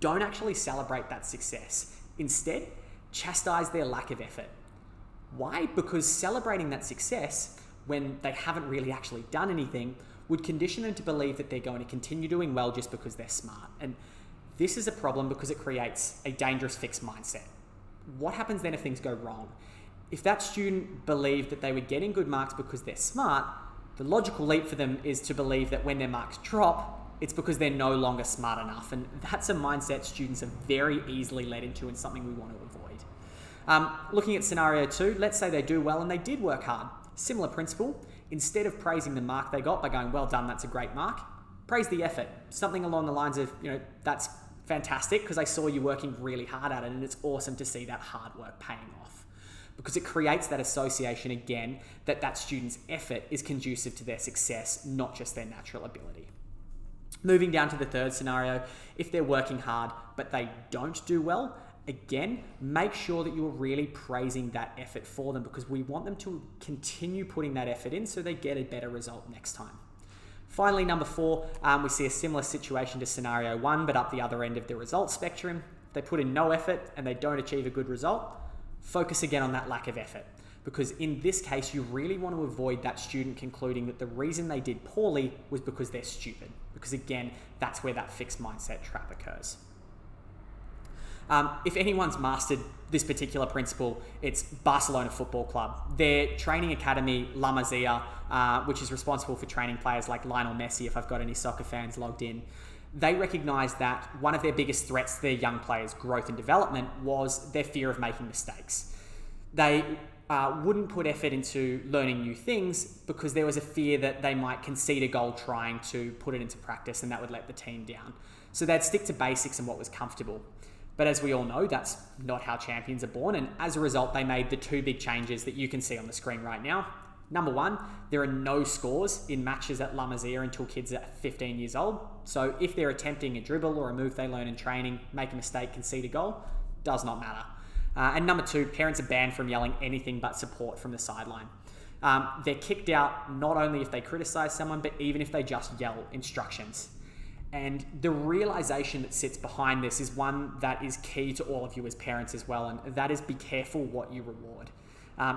don't actually celebrate that success. Instead, chastise their lack of effort. Why? Because celebrating that success when they haven't really actually done anything would condition them to believe that they're going to continue doing well just because they're smart. And this is a problem because it creates a dangerous fixed mindset. What happens then if things go wrong? If that student believed that they were getting good marks because they're smart, the logical leap for them is to believe that when their marks drop, it's because they're no longer smart enough. And that's a mindset students are very easily led into and something we want to avoid. Looking at scenario 2, let's say they do well and they did work hard. Similar principle. Instead of praising the mark they got by going, well done, that's a great mark, praise the effort. Something along the lines of, that's fantastic because I saw you working really hard at it, and it's awesome to see that hard work paying off, because it creates that association again that student's effort is conducive to their success, not just their natural ability. Moving down to the third scenario, if they're working hard but they don't do well, again, make sure that you're really praising that effort for them, because we want them to continue putting that effort in so they get a better result next time. Finally, number 4, we see a similar situation to scenario 1, but up the other end of the result spectrum. If they put in no effort and they don't achieve a good result, focus again on that lack of effort, because in this case, you really want to avoid that student concluding that the reason they did poorly was because they're stupid, because again, that's where that fixed mindset trap occurs. If anyone's mastered this particular principle, it's Barcelona Football Club. Their training academy, La Masia, which is responsible for training players like Lionel Messi, if I've got any soccer fans logged in, they recognise that one of their biggest threats to their young players' growth and development was their fear of making mistakes. They wouldn't put effort into learning new things because there was a fear that they might concede a goal trying to put it into practice, and that would let the team down. So they'd stick to basics and what was comfortable. But as we all know, that's not how champions are born, and as a result, they made the 2 big changes that you can see on the screen right now. Number 1, there are no scores in matches at La Masia until kids are 15 years old. So if they're attempting a dribble or a move they learn in training, make a mistake, concede a goal, does not matter. And number 2, parents are banned from yelling anything but support from the sideline. They're kicked out not only if they criticize someone, but even if they just yell instructions. And the realization that sits behind this is one that is key to all of you as parents as well, and that is be careful what you reward.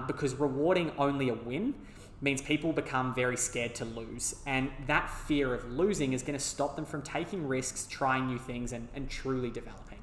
Because rewarding only a win means people become very scared to lose. And that fear of losing is going to stop them from taking risks, trying new things, and truly developing.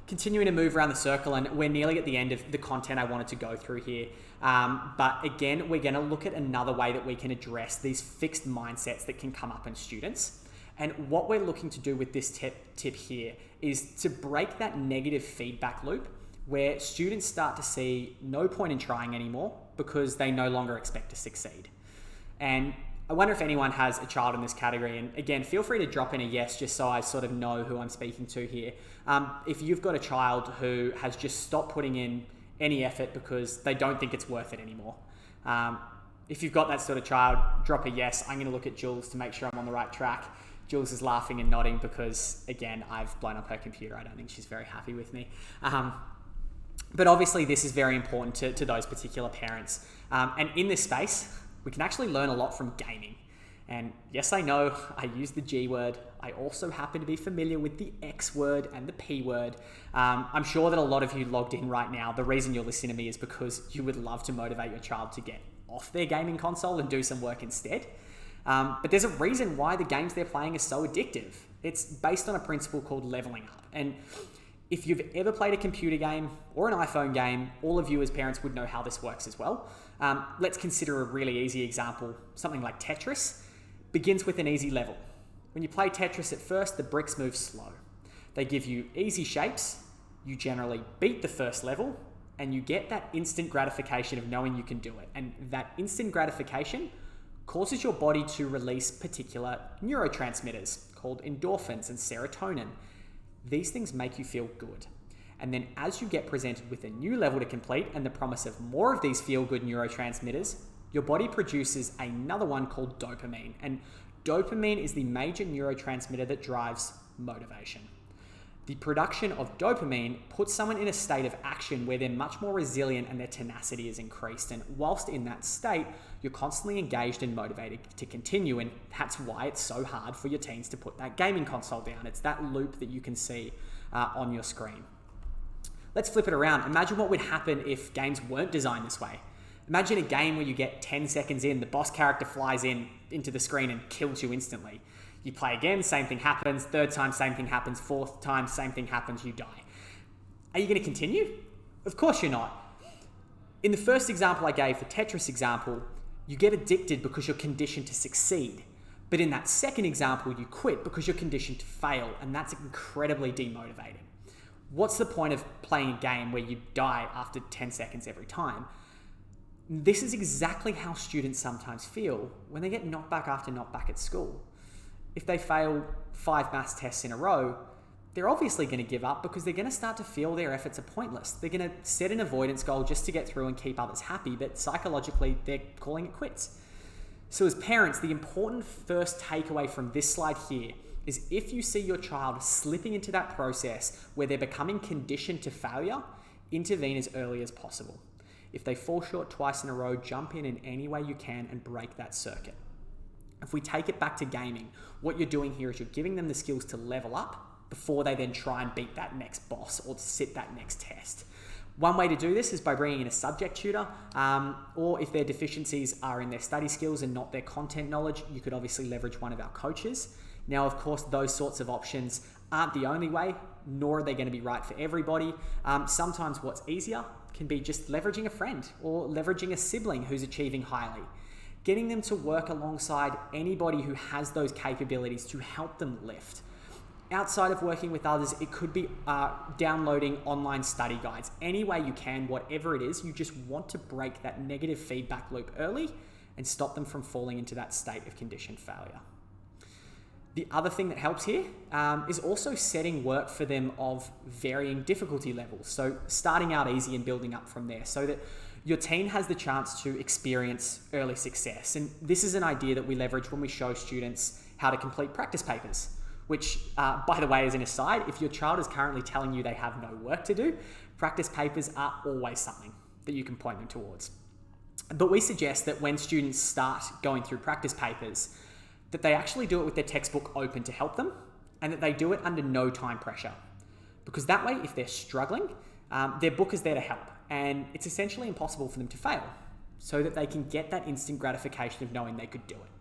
Continuing to move around the circle, and we're nearly at the end of the content I wanted to go through here. But again, we're going to look at another way that we can address these fixed mindsets that can come up in students. And what we're looking to do with this tip here is to break that negative feedback loop where students start to see no point in trying anymore because they no longer expect to succeed. And I wonder if anyone has a child in this category. And again, feel free to drop in a yes, just so I sort of know who I'm speaking to here. If you've got a child who has just stopped putting in any effort because they don't think it's worth it anymore. If you've got that sort of child, drop a yes. I'm going to look at Jules to make sure I'm on the right track. Jules is laughing and nodding because, again, I've blown up her computer. I don't think she's very happy with me. But obviously, this is very important to those particular parents. And in this space, we can actually learn a lot from gaming. And yes, I know I use the G word. I also happen to be familiar with the X word and the P word. I'm sure that a lot of you logged in right now, the reason you're listening to me is because you would love to motivate your child to get off their gaming console and do some work instead. But there's a reason why the games they're playing are so addictive. It's based on a principle called leveling up. And if you've ever played a computer game or an iPhone game, all of you as parents would know how this works as well. Let's consider a really easy example. Something like Tetris begins with an easy level. When you play Tetris at first, the bricks move slow. They give you easy shapes. You generally beat the first level and you get that instant gratification of knowing you can do it. And that instant gratification causes your body to release particular neurotransmitters called endorphins and serotonin. These things make you feel good. And then as you get presented with a new level to complete and the promise of more of these feel-good neurotransmitters, your body produces another one called dopamine. And dopamine is the major neurotransmitter that drives motivation. The production of dopamine puts someone in a state of action where they're much more resilient and their tenacity is increased. And whilst in that state, you're constantly engaged and motivated to continue. And that's why it's so hard for your teens to put that gaming console down. It's that loop that you can see on your screen. Let's flip it around. Imagine what would happen if games weren't designed this way. Imagine a game where you get 10 seconds in, the boss character flies into the screen and kills you instantly. You play again, same thing happens. Third time, same thing happens. Fourth time, same thing happens. You die. Are you going to continue? Of course you're not. In the first example I gave, the Tetris example, you get addicted because you're conditioned to succeed. But in that second example, you quit because you're conditioned to fail, and that's incredibly demotivating. What's the point of playing a game where you die after 10 seconds every time? This is exactly how students sometimes feel when they get knocked back after knockback at school. If they fail 5 maths tests in a row, they're obviously going to give up because they're going to start to feel their efforts are pointless. They're going to set an avoidance goal just to get through and keep others happy, but psychologically, they're calling it quits. So as parents, the important first takeaway from this slide here is if you see your child slipping into that process where they're becoming conditioned to failure, intervene as early as possible. If they fall short twice in a row, jump in any way you can and break that circuit. If we take it back to gaming, what you're doing here is you're giving them the skills to level up before they then try and beat that next boss or to sit that next test. One way to do this is by bringing in a subject tutor, or if their deficiencies are in their study skills and not their content knowledge, you could obviously leverage one of our coaches. Now, of course, those sorts of options aren't the only way, nor are they going to be right for everybody. Sometimes what's easier can be just leveraging a friend or leveraging a sibling who's achieving highly. Getting them to work alongside anybody who has those capabilities to help them lift. Outside of working with others, it could be downloading online study guides. Any way you can, whatever it is, you just want to break that negative feedback loop early and stop them from falling into that state of conditioned failure. The other thing that helps here is also setting work for them of varying difficulty levels. So starting out easy and building up from there so that your teen has the chance to experience early success. And this is an idea that we leverage when we show students how to complete practice papers. Which, by the way, as an aside, if your child is currently telling you they have no work to do, practice papers are always something that you can point them towards. But we suggest that when students start going through practice papers, that they actually do it with their textbook open to help them, and that they do it under no time pressure. Because that way, if they're struggling, their book is there to help, and it's essentially impossible for them to fail, so that they can get that instant gratification of knowing they could do it.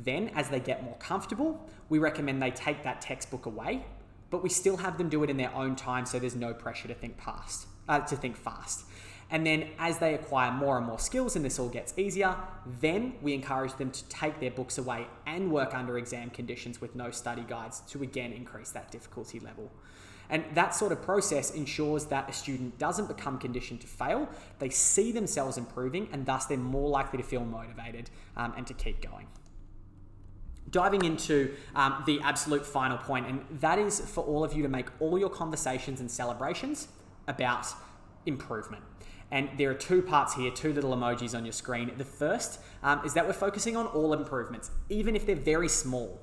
Then, as they get more comfortable, we recommend they take that textbook away, but we still have them do it in their own time so there's no pressure to think fast. And then as they acquire more and more skills and this all gets easier, then we encourage them to take their books away and work under exam conditions with no study guides to again increase that difficulty level. And that sort of process ensures that a student doesn't become conditioned to fail, they see themselves improving, and thus they're more likely to feel motivated and to keep going. Diving into the absolute final point, and that is for all of you to make all your conversations and celebrations about improvement. And there are 2 parts here, 2 little emojis on your screen. The first is that we're focusing on all improvements, even if they're very small.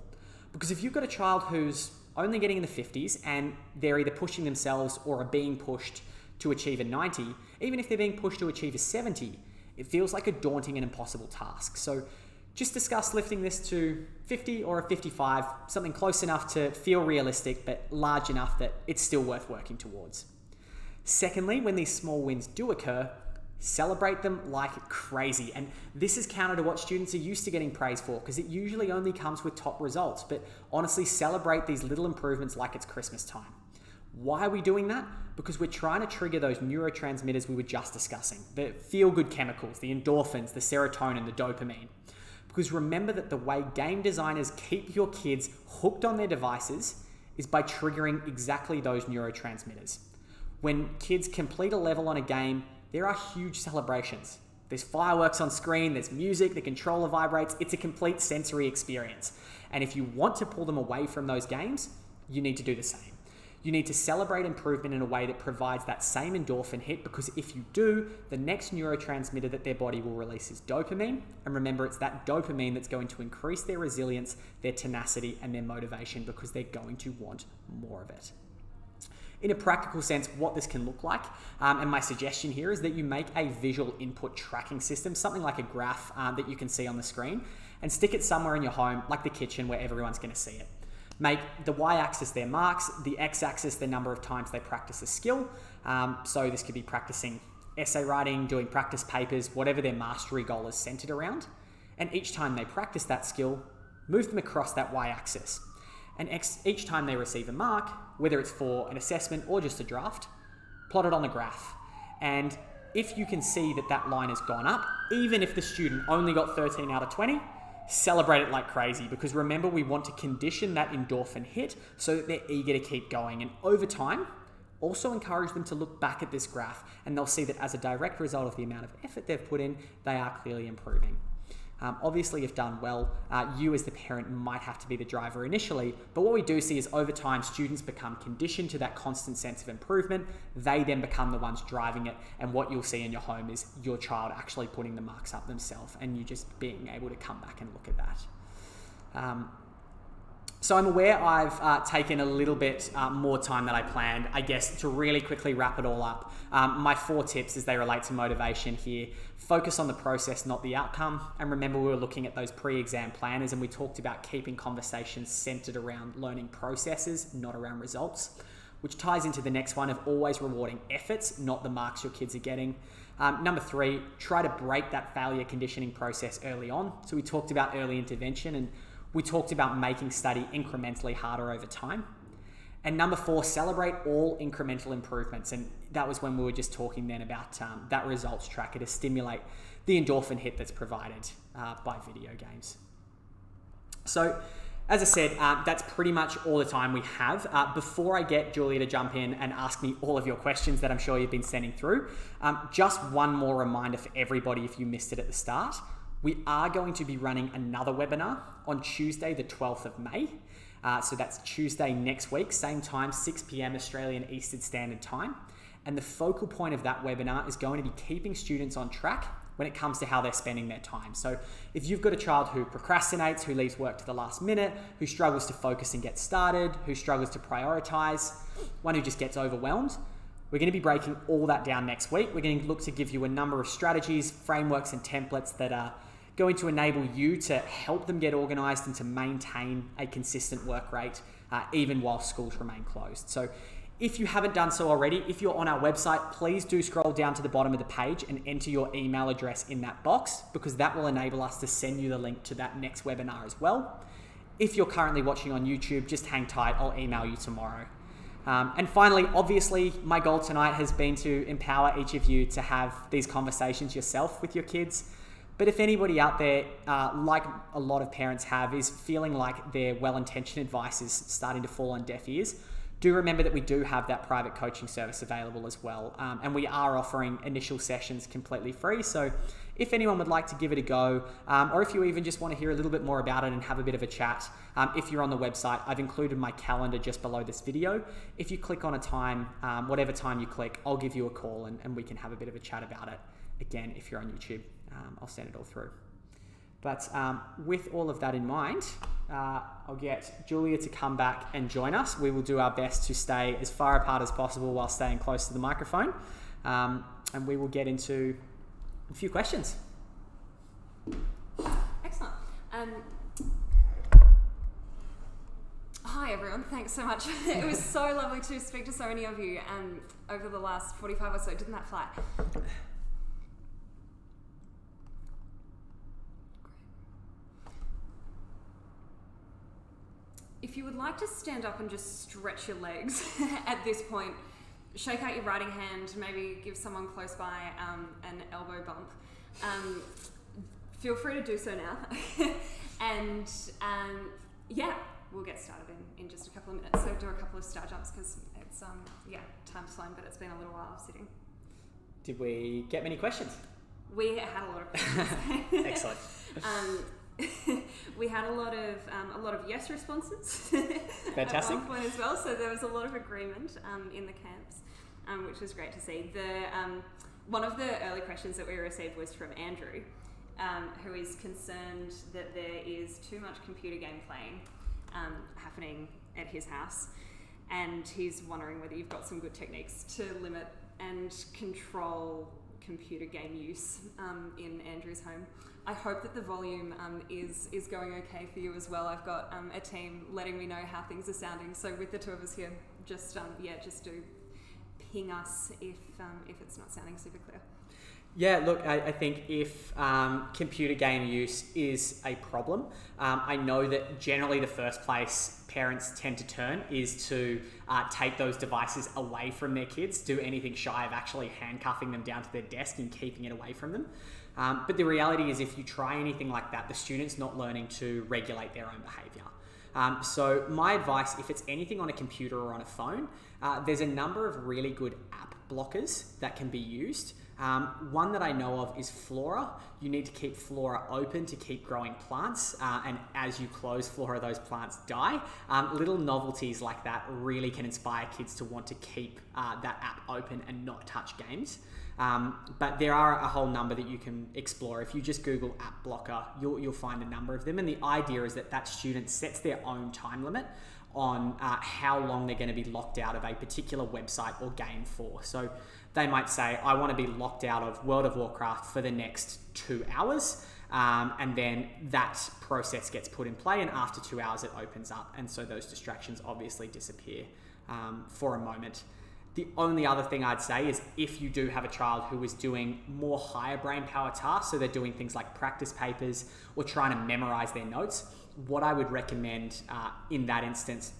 Because if you've got a child who's only getting in the 50s and they're either pushing themselves or are being pushed to achieve a 90, even if they're being pushed to achieve a 70, it feels like a daunting and impossible task. So just discuss lifting this to 50 or a 55, something close enough to feel realistic, but large enough that it's still worth working towards. Secondly, when these small wins do occur, celebrate them like crazy. And this is counter to what students are used to getting praise for, because it usually only comes with top results. But honestly, celebrate these little improvements like it's Christmas time. Why are we doing that? Because we're trying to trigger those neurotransmitters we were just discussing, the feel-good chemicals, the endorphins, the serotonin, the dopamine. Because remember that the way game designers keep your kids hooked on their devices is by triggering exactly those neurotransmitters. When kids complete a level on a game, there are huge celebrations. There's fireworks on screen, there's music, the controller vibrates, it's a complete sensory experience. And if you want to pull them away from those games, you need to do the same. You need to celebrate improvement in a way that provides that same endorphin hit, because if you do, the next neurotransmitter that their body will release is dopamine. And remember, it's that dopamine that's going to increase their resilience, their tenacity, and their motivation, because they're going to want more of it. In a practical sense, what this can look like, and my suggestion here is that you make a visual input tracking system, something like a graph that you can see on the screen, and stick it somewhere in your home, like the kitchen, where everyone's going to see it. Make the y-axis their marks, the x-axis the number of times they practice a skill. So this could be practicing essay writing, doing practice papers, whatever their mastery goal is centered around. And each time they practice that skill, move them across that y-axis. And each time they receive a mark, whether it's for an assessment or just a draft, plot it on the graph. And if you can see that that line has gone up, even if the student only got 13 out of 20, celebrate it like crazy, because remember, we want to condition that endorphin hit so that they're eager to keep going. And over time, also encourage them to look back at this graph, and they'll see that as a direct result of the amount of effort they've put in, they are clearly improving. Obviously, if done well, you as the parent might have to be the driver initially, but what we do see is over time, students become conditioned to that constant sense of improvement. They then become the ones driving it, and what you'll see in your home is your child actually putting the marks up themselves and you just being able to come back and look at that. So I'm aware I've taken a little bit more time than I planned. I guess to really quickly wrap it all up, my 4 tips as they relate to motivation here: focus on the process, not the outcome. And remember, we were looking at those pre-exam planners and we talked about keeping conversations centered around learning processes, not around results, which ties into the next one of always rewarding efforts, not the marks your kids are getting. Number 3, try to break that failure conditioning process early on. So we talked about early intervention and we talked about making study incrementally harder over time. And number 4, celebrate all incremental improvements. And that was when we were just talking then about that results tracker to stimulate the endorphin hit that's provided by video games. So as I said, that's pretty much all the time we have. Before I get Julia to jump in and ask me all of your questions that I'm sure you've been sending through, just one more reminder for everybody if you missed it at the start. We are going to be running another webinar on Tuesday, the 12th of May. So that's Tuesday next week, same time, 6 p.m. Australian Eastern Standard Time. And the focal point of that webinar is going to be keeping students on track when it comes to how they're spending their time. So if you've got a child who procrastinates, who leaves work to the last minute, who struggles to focus and get started, who struggles to prioritize, one who just gets overwhelmed, we're going to be breaking all that down next week. We're going to look to give you a number of strategies, frameworks, and templates that are going to enable you to help them get organized and to maintain a consistent work rate, even while schools remain closed. So if you haven't done so already, if you're on our website, please do scroll down to the bottom of the page and enter your email address in that box, because that will enable us to send you the link to that next webinar as well. If you're currently watching on YouTube, just hang tight, I'll email you tomorrow. And finally, obviously, my goal tonight has been to empower each of you to have these conversations yourself with your kids. But if anybody out there, like a lot of parents have, is feeling like their well-intentioned advice is starting to fall on deaf ears, do remember that we do have that private coaching service available as well. And we are offering initial sessions completely free. So if anyone would like to give it a go, or if you even just want to hear a little bit more about it and have a bit of a chat, if you're on the website, I've included my calendar just below this video. If you click on a time, whatever time you click, I'll give you a call and we can have a bit of a chat about it. Again, if you're on YouTube. I'll send it all through. But with all of that in mind, I'll get Julia to come back and join us. We will do our best to stay as far apart as possible while staying close to the microphone. And we will get into a few questions. Excellent. Hi everyone, thanks so much. It was so lovely to speak to so many of you over the last 45 or so. Didn't that fly? If you would like to stand up and just stretch your legs at this point, shake out your writing hand, maybe give someone close by an elbow bump. Feel free to do so now. And yeah, we'll get started in just a couple of minutes. So do a couple of star jumps because it's, time's flown, but it's been a little while sitting. Did we get many questions? We had a lot of questions. Excellent. We had a lot of yes responses. Fantastic. At one point as well, so there was a lot of agreement in the camps, which was great to see. One of the early questions that we received was from Andrew, who is concerned that there is too much computer game playing happening at his house, and he's wondering whether you've got some good techniques to limit and control computer game use in Andrew's home. I hope that the volume is going okay for you as well. I've got a team letting me know how things are sounding. So with the two of us here, just do ping us if it's not sounding super clear. Yeah, look, I think if computer game use is a problem, I know that generally the first place parents tend to turn is to take those devices away from their kids, do anything shy of actually handcuffing them down to their desk and keeping it away from them. But the reality is if you try anything like that, the student's not learning to regulate their own behaviour. So my advice, if it's anything on a computer or on a phone, there's a number of really good app blockers that can be used. One that I know of is flora. You need to keep flora open to keep growing plants, and as you close flora, those plants die. Little novelties like that really can inspire kids to want to keep that app open and not touch games. But there are a whole number that you can explore. If you just Google app blocker, you'll find a number of them. And the idea is that student sets their own time limit on how long they're going to be locked out of a particular website or game for. So they might say, I want to be locked out of World of Warcraft for the next 2 hours. And then that process gets put in play, and after 2 hours it opens up. And so those distractions obviously disappear for a moment. The only other thing I'd say is if you do have a child who is doing more higher brain power tasks, so they're doing things like practice papers or trying to memorize their notes, what I would recommend in that instance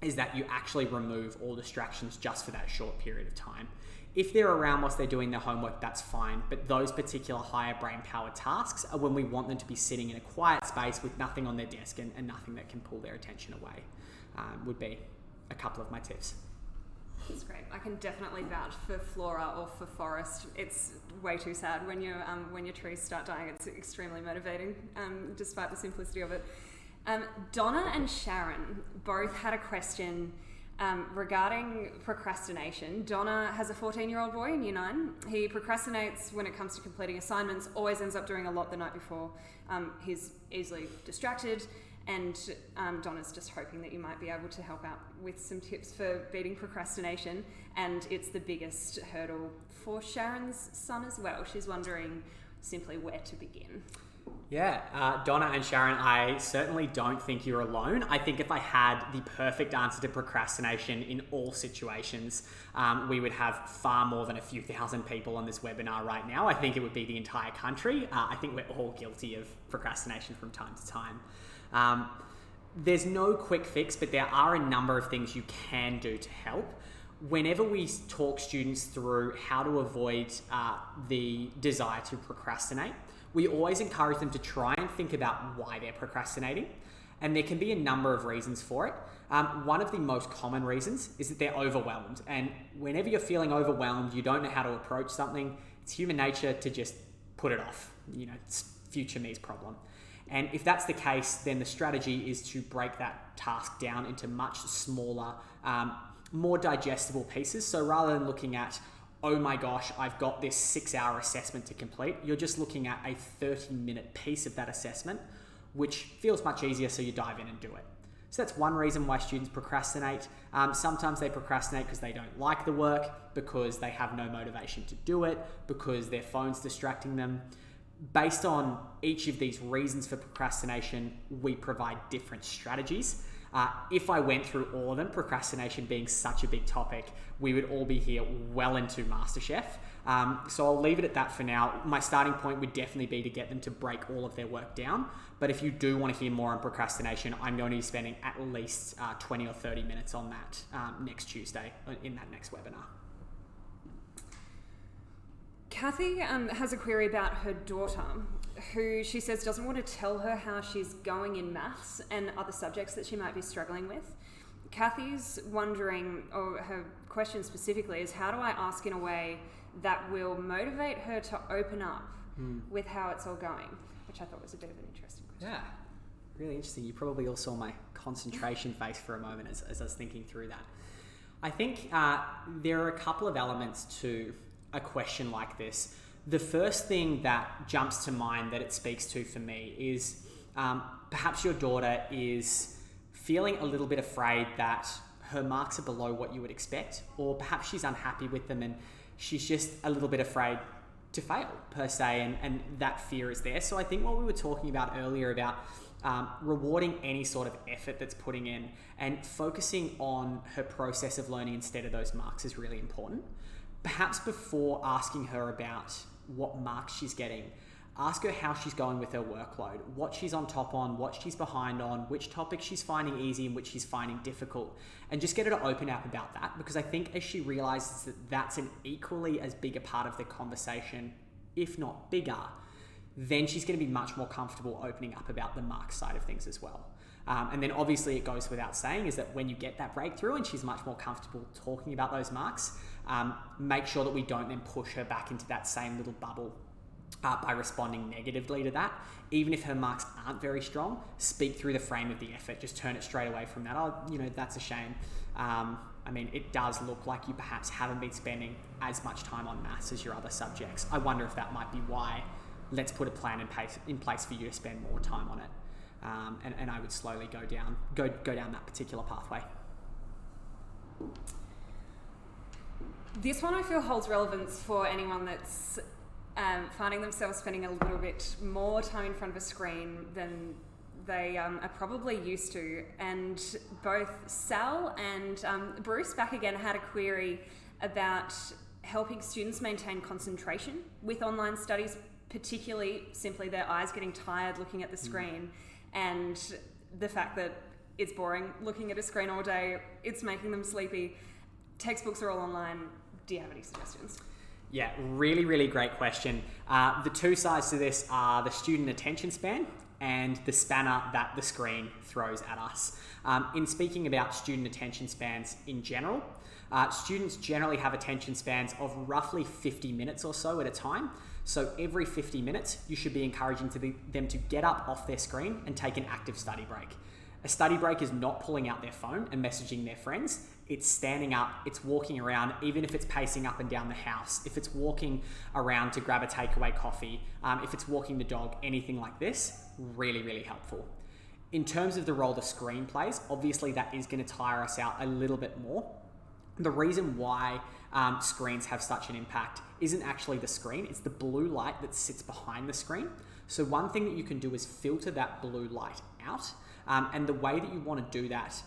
is that you actually remove all distractions just for that short period of time. If they're around whilst they're doing their homework, that's fine. But those particular higher brain power tasks are when we want them to be sitting in a quiet space with nothing on their desk and nothing that can pull their attention away, would be a couple of my tips. That's great. I can definitely vouch for flora or for forest. It's way too sad when your trees start dying. It's extremely motivating, despite the simplicity of it. Donna and Sharon both had a question regarding procrastination. Donna has a 14-year-old boy in Year 9. He procrastinates when it comes to completing assignments, always ends up doing a lot the night before. He's easily distracted. And Donna's just hoping that you might be able to help out with some tips for beating procrastination. And it's the biggest hurdle for Sharon's son as well. She's wondering simply where to begin. Yeah, Donna and Sharon, I certainly don't think you're alone. I think if I had the perfect answer to procrastination in all situations, we would have far more than a few thousand people on this webinar right now. I think it would be the entire country. I think we're all guilty of procrastination from time to time. There's no quick fix, but there are a number of things you can do to help. Whenever we talk students through how to avoid the desire to procrastinate, we always encourage them to try and think about why they're procrastinating. And there can be a number of reasons for it. One of the most common reasons is that they're overwhelmed. And whenever you're feeling overwhelmed, you don't know how to approach something, it's human nature to just put it off. It's future me's problem. And if that's the case, then the strategy is to break that task down into much smaller, more digestible pieces. So rather than looking at, oh my gosh, I've got this 6-hour assessment to complete, you're just looking at a 30-minute piece of that assessment, which feels much easier, so you dive in and do it. So that's one reason why students procrastinate. Sometimes they procrastinate because they don't like the work, because they have no motivation to do it, because their phone's distracting them. Based on each of these reasons for procrastination, we provide different strategies. If I went through all of them, procrastination being such a big topic, we would all be here well into MasterChef. So I'll leave it at that for now. My starting point would definitely be to get them to break all of their work down. But if you do want to hear more on procrastination, I'm going to be spending at least 20 or 30 minutes on that next Tuesday in that next webinar. Kathy has a query about her daughter, who she says doesn't want to tell her how she's going in maths and other subjects that she might be struggling with. Kathy's wondering, or her question specifically is, how do I ask in a way that will motivate her to open up with how it's all going? Which I thought was a bit of an interesting question. Yeah, really interesting. You probably all saw my concentration face for a moment as I was thinking through that. I think there are a couple of elements to a question like this. The first thing that jumps to mind that it speaks to for me is perhaps your daughter is feeling a little bit afraid that her marks are below what you would expect, or perhaps she's unhappy with them and she's just a little bit afraid to fail per se, and that fear is there. So I think what we were talking about earlier about rewarding any sort of effort that's putting in and focusing on her process of learning instead of those marks is really important. Perhaps before asking her about what marks she's getting, ask her how she's going with her workload, what she's on top on, what she's behind on, which topics she's finding easy and which she's finding difficult, and just get her to open up about that, because I think as she realizes that that's an equally as big a part of the conversation, if not bigger, then she's going to be much more comfortable opening up about the marks side of things as well. And then obviously it goes without saying is that when you get that breakthrough and she's much more comfortable talking about those marks, make sure that we don't then push her back into that same little bubble by responding negatively to that. Even if her marks aren't very strong, speak through the frame of the effort. Just turn it straight away from that. Oh, that's a shame. I mean, it does look like you perhaps haven't been spending as much time on maths as your other subjects. I wonder if that might be why. Let's put a plan in place for you to spend more time on it. And I would slowly go down that particular pathway. This one I feel holds relevance for anyone that's finding themselves spending a little bit more time in front of a screen than they are probably used to. And both Sal and Bruce back again had a query about helping students maintain concentration with online studies, particularly simply their eyes getting tired looking at the screen. And the fact that it's boring looking at a screen all day, it's making them sleepy. Textbooks are all online. Do you have any suggestions? Yeah, really, really great question. The two sides to this are the student attention span and the spanner that the screen throws at us. In speaking about student attention spans in general, students generally have attention spans of roughly 50 minutes or so at a time. So every 50 minutes, you should be encouraging them to get up off their screen and take an active study break. A study break is not pulling out their phone and messaging their friends. It's standing up, it's walking around, even if it's pacing up and down the house, if it's walking around to grab a takeaway coffee, if it's walking the dog, anything like this, really, really helpful. In terms of the role the screen plays, obviously that is going to tire us out a little bit more. The reason why screens have such an impact isn't actually the screen, it's the blue light that sits behind the screen. So one thing that you can do is filter that blue light out. And the way that you want to do that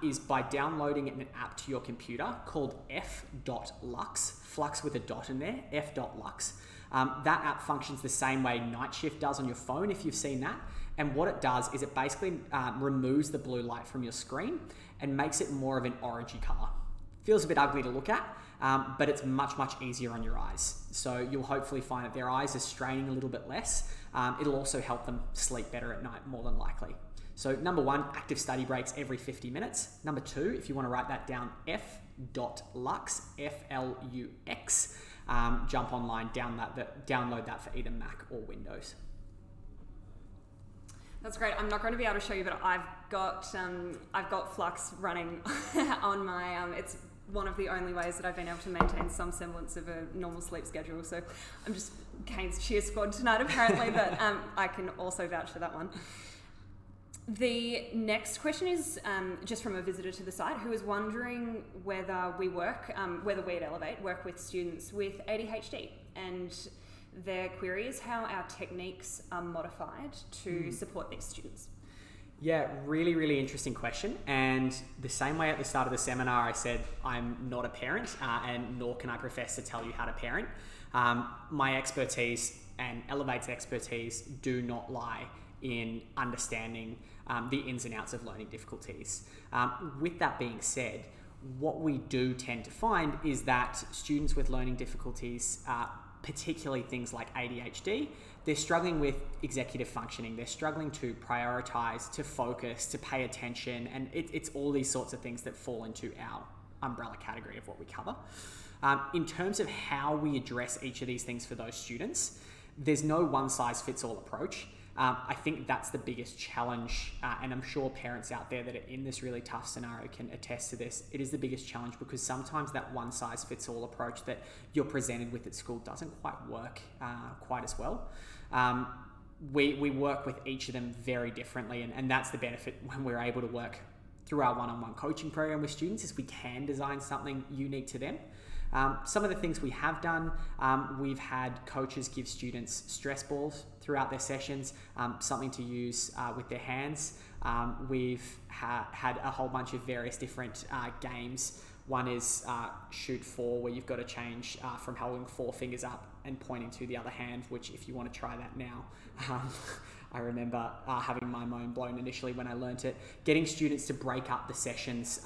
is by downloading an app to your computer called f.lux, flux with a dot in there, f.lux. That app functions the same way Night Shift does on your phone, if you've seen that. And what it does is it basically removes the blue light from your screen and makes it more of an orangey color. Feels a bit ugly to look at, but it's much, much easier on your eyes. So you'll hopefully find that their eyes are straining a little bit less. It'll also help them sleep better at night, more than likely. So number one, active study breaks every 50 minutes. Number two, if you want to write that down, f.lux, F-L-U-X. Jump online, download that for either Mac or Windows. That's great. I'm not going to be able to show you, but I've got Flux running on my. It's one of the only ways that I've been able to maintain some semblance of a normal sleep schedule. So I'm just Kane's cheer squad tonight, apparently, but I can also vouch for that one. The next question is just from a visitor to the site who is wondering whether we at Elevate work with students with ADHD, and their query is how our techniques are modified to support these students. Yeah, really, really interesting question. And the same way at the start of the seminar, I said, I'm not a parent and nor can I profess to tell you how to parent. My expertise and Elevate's expertise do not lie in understanding the ins and outs of learning difficulties. With that being said, what we do tend to find is that students with learning difficulties, particularly things like ADHD, they're struggling with executive functioning. They're struggling to prioritize, to focus, to pay attention, and it's all these sorts of things that fall into our umbrella category of what we cover. In terms of how we address each of these things for those students, there's no one-size-fits-all approach. I think that's the biggest challenge, and I'm sure parents out there that are in this really tough scenario can attest to this. It is the biggest challenge because sometimes that one-size-fits-all approach that you're presented with at school doesn't quite work quite as well. We work with each of them very differently, and that's the benefit when we're able to work through our one-on-one coaching program with students is we can design something unique to them. Some of the things we have done, we've had coaches give students stress balls throughout their sessions, something to use with their hands. We've had a whole bunch of various different games. One is shoot four, where you've got to change from holding four fingers up and pointing to the other hand, which if you want to try that now, I remember having my mind blown initially when I learnt it. Getting students to break up the sessions,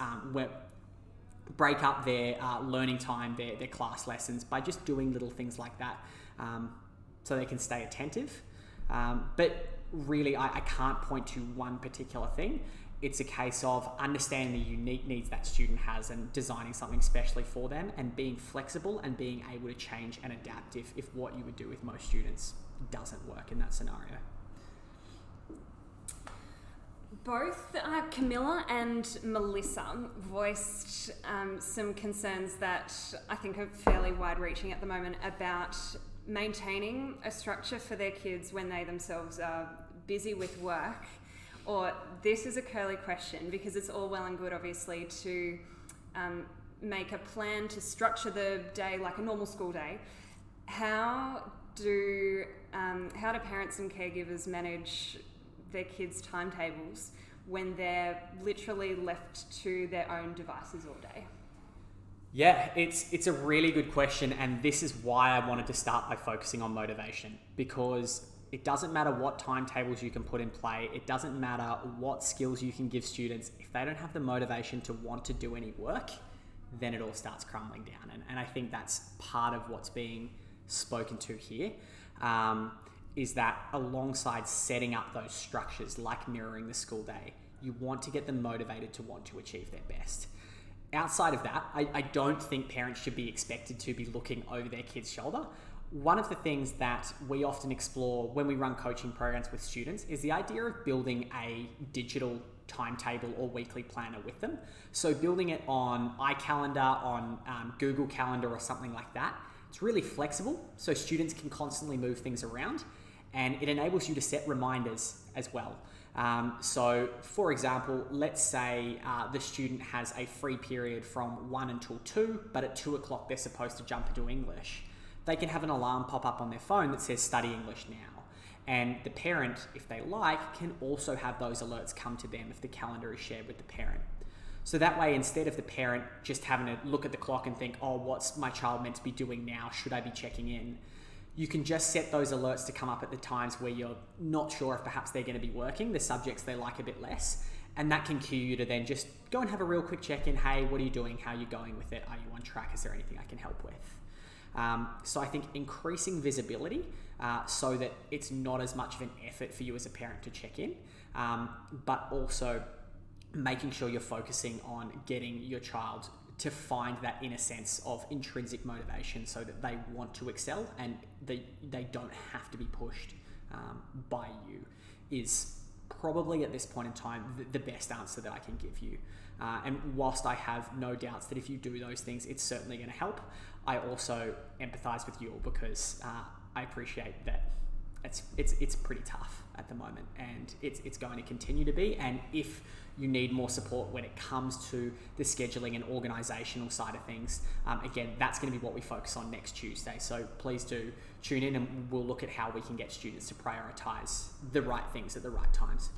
break up their learning time, their class lessons by just doing little things like that so they can stay attentive. But really, I can't point to one particular thing. It's a case of understanding the unique needs that student has and designing something specially for them, and being flexible and being able to change and adapt if what you would do with most students doesn't work in that scenario. Both Camilla and Melissa voiced some concerns that I think are fairly wide-reaching at the moment about maintaining a structure for their kids when they themselves are busy with work. Or this is a curly question, because it's all well and good, obviously, to make a plan to structure the day like a normal school day. How do parents and caregivers manage their kids' timetables when they're literally left to their own devices all day? Yeah, it's a really good question, and this is why I wanted to start by focusing on motivation, because it doesn't matter what timetables you can put in play. It doesn't matter what skills you can give students. If they don't have the motivation to want to do any work, then it all starts crumbling down. And I think that's part of what's being spoken to here, is that alongside setting up those structures like mirroring the school day, you want to get them motivated to want to achieve their best. Outside of that, I don't think parents should be expected to be looking over their kid's shoulder. One of the things that we often explore when we run coaching programs with students is the idea of building a digital timetable or weekly planner with them. So building it on iCalendar, on Google Calendar or something like that. It's really flexible, so students can constantly move things around, and it enables you to set reminders as well. So for example, let's say the student has a free period from 1 until 2, but at 2 o'clock they're supposed to jump into English. They can have an alarm pop up on their phone that says study English now. And the parent, if they like, can also have those alerts come to them if the calendar is shared with the parent. So that way, instead of the parent just having to look at the clock and think, oh, what's my child meant to be doing now? Should I be checking in? You can just set those alerts to come up at the times where you're not sure if perhaps they're going to be working, the subjects they like a bit less. And that can cue you to then just go and have a real quick check-in. Hey, what are you doing? How are you going with it? Are you on track? Is there anything I can help with? So I think increasing visibility so that it's not as much of an effort for you as a parent to check in, but also making sure you're focusing on getting your child to find that inner sense of intrinsic motivation so that they want to excel and they don't have to be pushed by you is probably at this point in time the best answer that I can give you. And whilst I have no doubts that if you do those things, it's certainly going to help, I also empathize with you all because I appreciate that it's pretty tough at the moment, and it's going to continue to be. And if you need more support when it comes to the scheduling and organizational side of things, again, that's going to be what we focus on next Tuesday. So please do tune in and we'll look at how we can get students to prioritize the right things at the right times.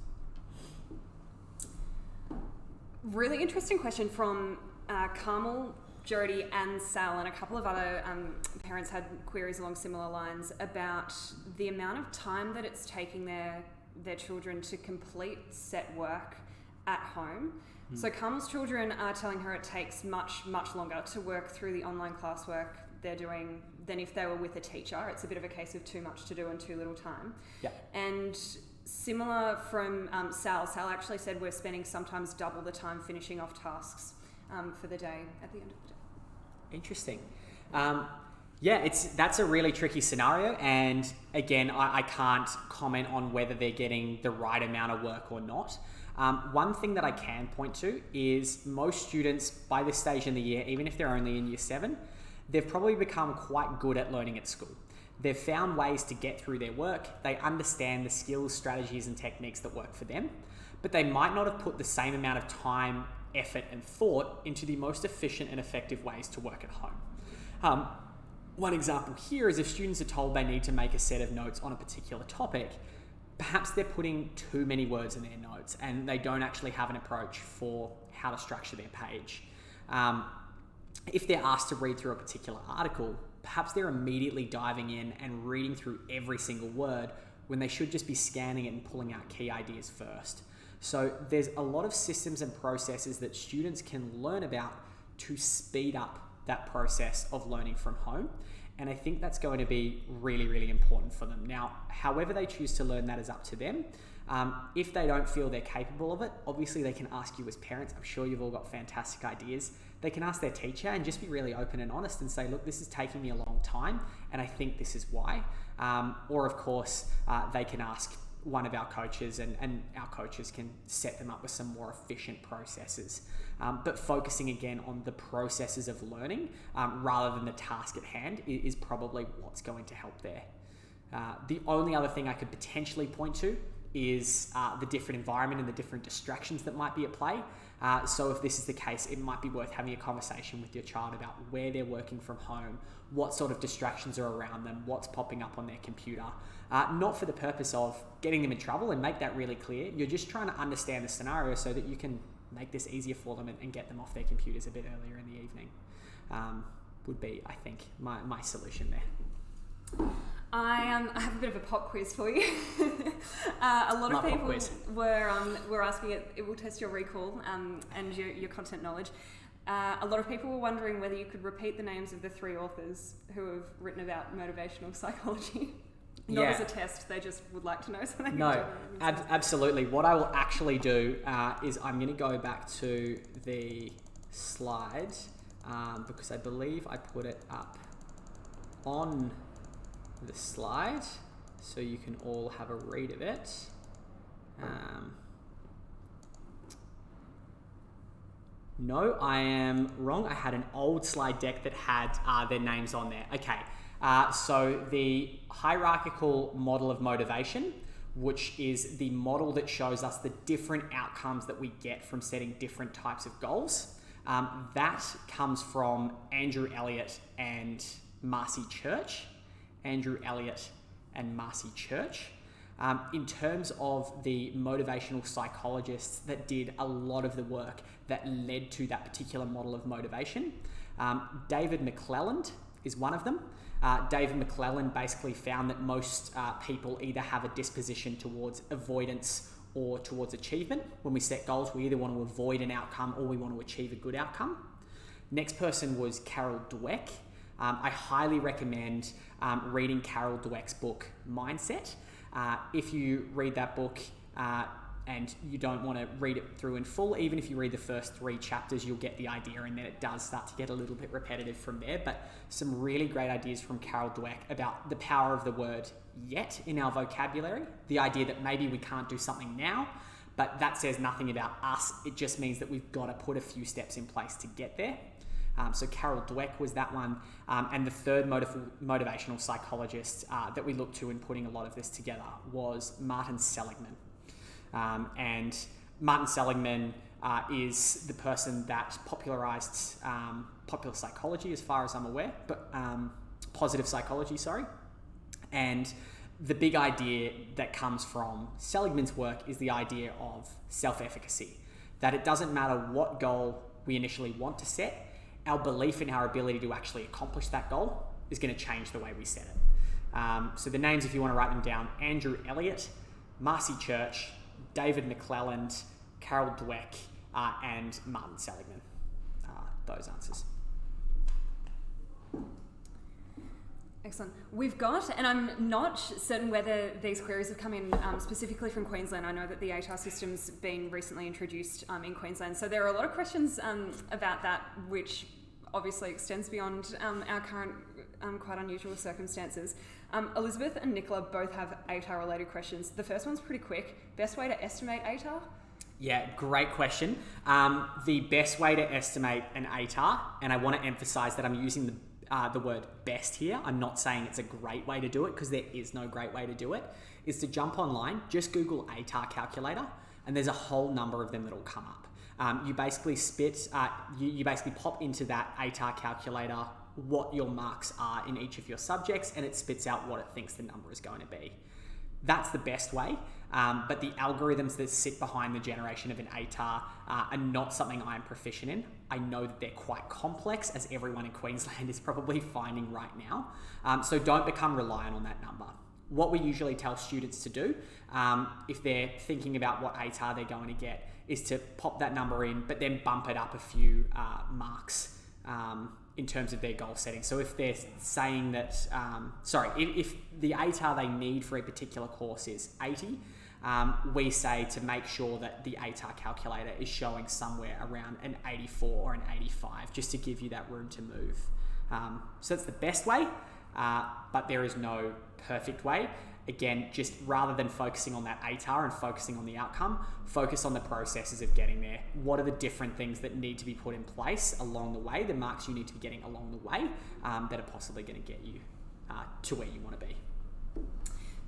Really interesting question from Carmel, Jody and Sal, and a couple of other parents had queries along similar lines about the amount of time that it's taking their children to complete set work at home. So Carmel's children are telling her it takes much, much longer to work through the online classwork they're doing than if they were with a teacher. It's a bit of a case of too much to do in too little time. Yeah. And similar from Sal. Sal actually said we're spending sometimes double the time finishing off tasks for the day at the end of the day. Interesting. That's a really tricky scenario, and again, I can't comment on whether they're getting the right amount of work or not. One thing that I can point to is most students by this stage in the year, even if they're only in year 7, they've probably become quite good at learning at school. They've found ways to get through their work. They understand the skills, strategies, and techniques that work for them, but they might not have put the same amount of time, effort, and thought into the most efficient and effective ways to work at home. One example here is if students are told they need to make a set of notes on a particular topic, perhaps they're putting too many words in their notes and they don't actually have an approach for how to structure their page. If they're asked to read through a particular article, perhaps they're immediately diving in and reading through every single word when they should just be scanning it and pulling out key ideas first. So there's a lot of systems and processes that students can learn about to speed up that process of learning from home. And I think that's going to be really, really important for them. Now, however they choose to learn that is up to them. If they don't feel they're capable of it, obviously they can ask you as parents. I'm sure you've all got fantastic ideas. They can ask their teacher and just be really open and honest and say, look, this is taking me a long time and I think this is why. Or of course, they can ask one of our coaches and our coaches can set them up with some more efficient processes. But focusing again on the processes of learning rather than the task at hand is probably what's going to help there. The only other thing I could potentially point to is the different environment and the different distractions that might be at play. So if this is the case, it might be worth having a conversation with your child about where they're working from home, what sort of distractions are around them, what's popping up on their computer. Not for the purpose of getting them in trouble, and make that really clear. You're just trying to understand the scenario so that you can make this easier for them and get them off their computers a bit earlier in the evening. Would be, I think, my solution there. I have a bit of a pop quiz for you. A lot of people were asking it will test your recall and your content knowledge. A lot of people were wondering whether you could repeat the names of the 3 authors who have written about motivational psychology. Not as a test, they just would like to know. So they no, absolutely. What I will actually do is I'm going to go back to the slide because I believe I put it up on the slide so you can all have a read of it. No, I am wrong. I had an old slide deck that had their names on there. Okay, so the hierarchical model of motivation, which is the model that shows us the different outcomes that we get from setting different types of goals. That comes from Andrew Elliott and Marcy Church. Andrew Elliott and Marcy Church. In terms of the motivational psychologists that did a lot of the work that led to that particular model of motivation, David McClelland is one of them. David McClelland basically found that most people either have a disposition towards avoidance or towards achievement. When we set goals, we either want to avoid an outcome or we want to achieve a good outcome. Next person was Carol Dweck. I highly recommend reading Carol Dweck's book, Mindset. If you read that book and you don't want to read it through in full, even if you read the first 3 chapters, you'll get the idea, and then it does start to get a little bit repetitive from there. But some really great ideas from Carol Dweck about the power of the word yet in our vocabulary, the idea that maybe we can't do something now, but that says nothing about us. It just means that we've got to put a few steps in place to get there. So Carol Dweck was that one. And the third motivational psychologist that we looked to in putting a lot of this together was Martin Seligman. And Martin Seligman is the person that popularized popular psychology, as far as I'm aware, but positive psychology, sorry. And the big idea that comes from Seligman's work is the idea of self-efficacy, that it doesn't matter what goal we initially want to set, our belief in our ability to actually accomplish that goal is going to change the way we set it. So the names, if you want to write them down: Andrew Elliott, Marcy Church, David McClelland, Carol Dweck, and Martin Seligman. Those answers. Excellent. We've got, and I'm not certain whether these queries have come in specifically from Queensland. I know that the ATAR system's been recently introduced in Queensland. So there are a lot of questions about that, which obviously extends beyond our current quite unusual circumstances. Elizabeth and Nicola both have ATAR-related questions. The first one's pretty quick. Best way to estimate ATAR? Yeah, great question. The best way to estimate an ATAR, and I want to emphasise that I'm using the word best here, I'm not saying it's a great way to do it because there is no great way to do it, is to jump online, just Google ATAR calculator, and there's a whole number of them that'll come up. You basically you basically pop into that ATAR calculator what your marks are in each of your subjects, and it spits out what it thinks the number is going to be. That's the best way, but the algorithms that sit behind the generation of an ATAR are not something I'm proficient in. I know that they're quite complex, as everyone in Queensland is probably finding right now. So don't become reliant on that number. What we usually tell students to do, if they're thinking about what ATAR they're going to get, is to pop that number in, but then bump it up a few marks in terms of their goal setting. So if they're saying that, if the ATAR they need for a particular course is 80, we say to make sure that the ATAR calculator is showing somewhere around an 84 or an 85, just to give you that room to move. So that's the best way, but there is no perfect way. Again, just rather than focusing on that ATAR and focusing on the outcome, focus on the processes of getting there. What are the different things that need to be put in place along the way, the marks you need to be getting along the way, that are possibly going to get you to where you want to be.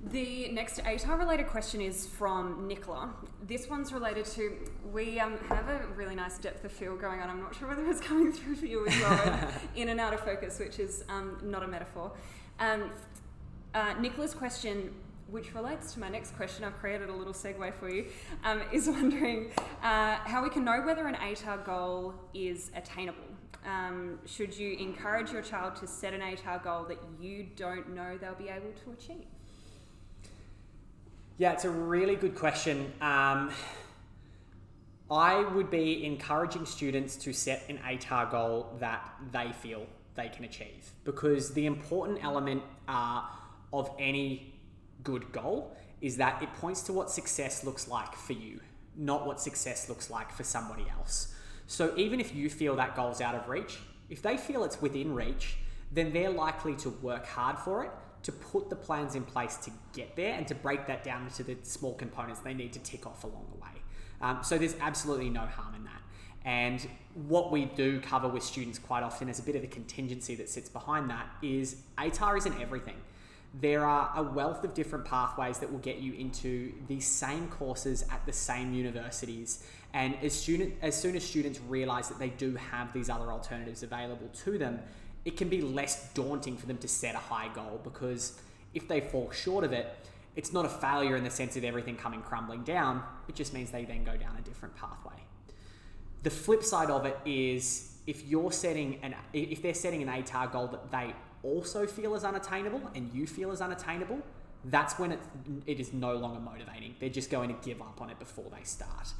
The next ATAR related question is from Nicola. This one's related to, we have a really nice depth of field going on. I'm not sure whether it's coming through for you as well, in and out of focus, which is not a metaphor. Nicola's question, which relates to my next question, I've created a little segue for you, is wondering how we can know whether an ATAR goal is attainable. Should you encourage your child to set an ATAR goal that you don't know they'll be able to achieve? Yeah, it's a really good question. I would be encouraging students to set an ATAR goal that they feel they can achieve, because the important element of any good goal is that it points to what success looks like for you, not what success looks like for somebody else. So even if you feel that goal's out of reach, if they feel it's within reach, then they're likely to work hard for it, to put the plans in place to get there and to break that down into the small components they need to tick off along the way. So there's absolutely no harm in that. And what we do cover with students quite often as a bit of the contingency that sits behind that is ATAR isn't everything. There are a wealth of different pathways that will get you into the same courses at the same universities. And as soon as students realise that they do have these other alternatives available to them, it can be less daunting for them to set a high goal, because if they fall short of it, it's not a failure in the sense of everything coming crumbling down. It just means they then go down a different pathway. The flip side of it is if they're setting an ATAR goal that they also feel is unattainable and you feel is unattainable, that's when it is no longer motivating. They're just going to give up on it before they start.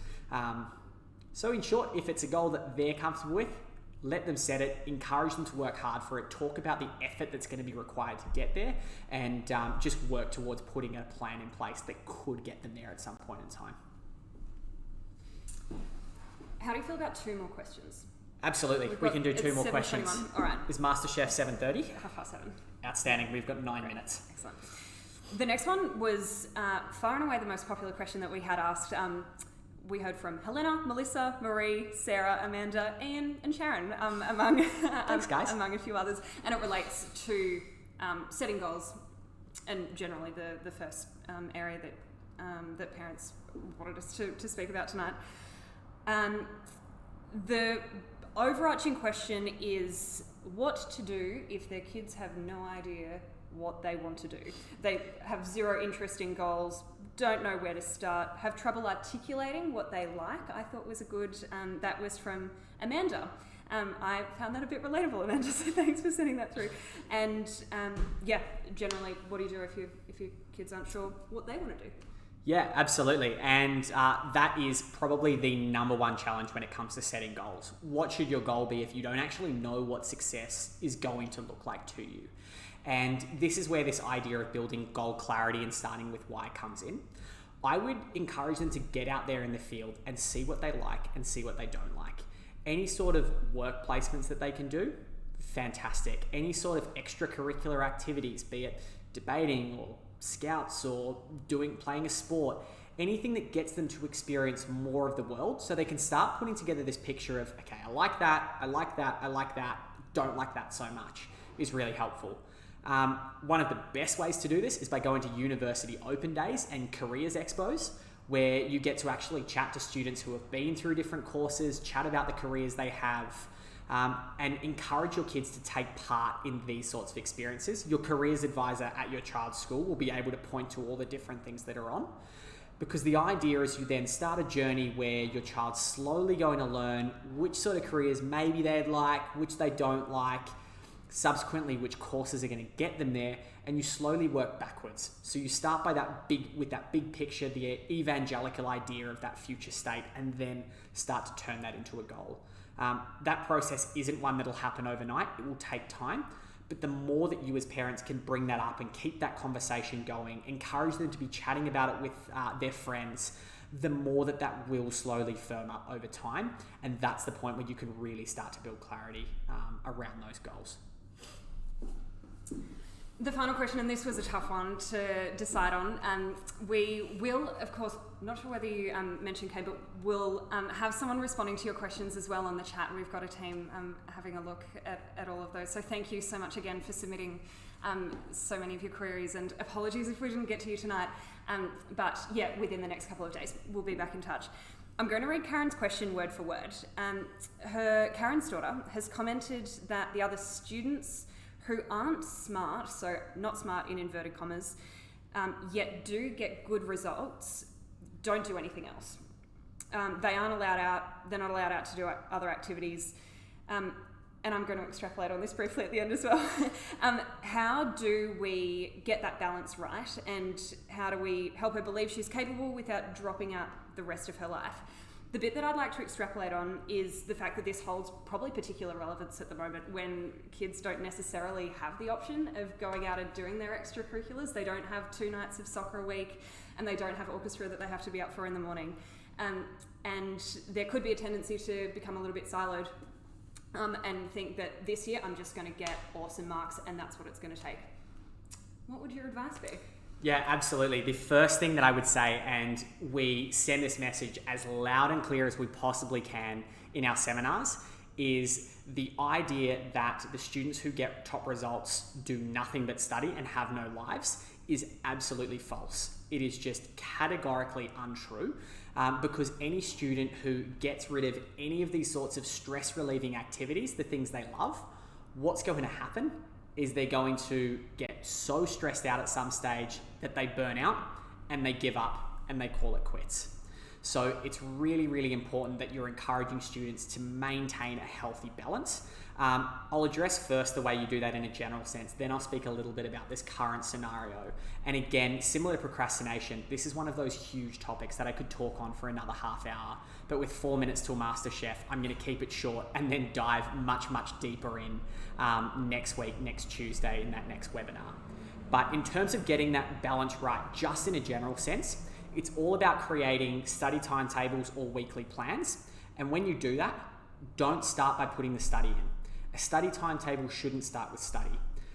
So in short, if it's a goal that they're comfortable with, let them set it, encourage them to work hard for it, talk about the effort that's going to be required to get there, and just work towards putting a plan in place that could get them there at some point in time. How do you feel about 2 more questions? Absolutely, we can do 2 more questions. All right. Is MasterChef 7:30? 7:30. Outstanding, we've got 9 minutes. Excellent. The next one was far and away the most popular question that we had asked. We heard from Helena, Melissa, Marie, Sarah, Amanda, Ian, and Sharon, among Thanks, guys. among a few others, and it relates to setting goals, and generally the first area that parents wanted us to speak about tonight. The overarching question is what to do if their kids have no idea what they want to do. They have zero interest in goals, don't know where to start, have trouble articulating what they like. I thought was a good, that was from Amanda. I found that a bit relatable, Amanda, so thanks for sending that through. And generally, what do you do if your kids aren't sure what they want to do? Yeah, absolutely. And that is probably the number one challenge when it comes to setting goals. What should your goal be if you don't actually know what success is going to look like to you? And this is where this idea of building goal clarity and starting with why comes in. I would encourage them to get out there in the field and see what they like and see what they don't like. Any sort of work placements that they can do, fantastic. Any sort of extracurricular activities, be it debating or scouts or playing a sport, anything that gets them to experience more of the world so they can start putting together this picture of, okay, I like that, I like that, I like that, don't like that so much, is really helpful. One of the best ways to do this is by going to university open days and careers expos, where you get to actually chat to students who have been through different courses, chat about the careers they have, and encourage your kids to take part in these sorts of experiences. Your careers advisor at your child's school will be able to point to all the different things that are on, because the idea is you then start a journey where your child's slowly going to learn which sort of careers maybe they'd like, which they don't like, subsequently which courses are going to get them there, and you slowly work backwards. So you start by that big picture, the evangelical idea of that future state, and then start to turn that into a goal. That process isn't one that'll happen overnight. It will take time. But the more that you as parents can bring that up and keep that conversation going, encourage them to be chatting about it with their friends, the more that will slowly firm up over time. And that's the point where you can really start to build clarity around those goals. The final question, and this was a tough one to decide on, we will, of course, not sure whether you mentioned Kane, but we'll have someone responding to your questions as well on the chat. We've got a team having a look at all of those. So thank you so much again for submitting so many of your queries, and apologies if we didn't get to you tonight. But yeah, within the next couple of days, we'll be back in touch. I'm going to read Karen's question word for word. Karen's daughter has commented that the other students who aren't smart, so not smart in inverted commas, yet do get good results, don't do anything else. They aren't allowed out, they're not allowed out to do other activities. And I'm going to extrapolate on this briefly at the end as well. How do we get that balance right, and how do we help her believe she's capable without dropping out the rest of her life? The bit that I'd like to extrapolate on is the fact that this holds probably particular relevance at the moment when kids don't necessarily have the option of going out and doing their extracurriculars. They don't have 2 nights of soccer a week, and they don't have orchestra that they have to be up for in the morning. And there could be a tendency to become a little bit siloed and think that this year I'm just going to get awesome marks and that's what it's going to take. What would your advice be? Yeah, absolutely. The first thing that I would say, and we send this message as loud and clear as we possibly can in our seminars, is the idea that the students who get top results do nothing but study and have no lives is absolutely false. It is just categorically untrue, because any student who gets rid of any of these sorts of stress relieving activities, the things they love, what's going to happen is they're going to get so stressed out at some stage that they burn out and they give up and they call it quits. So it's really, really important that you're encouraging students to maintain a healthy balance. I'll address first the way you do that in a general sense, then I'll speak a little bit about this current scenario. And again, similar to procrastination, this is one of those huge topics that I could talk on for another half hour, but with 4 minutes till MasterChef, I'm going to keep it short and then dive much, much deeper in next week, next Tuesday, in that next webinar. But in terms of getting that balance right, just in a general sense, it's all about creating study timetables or weekly plans. And when you do that, don't start by putting the study in. A study timetable shouldn't start with study.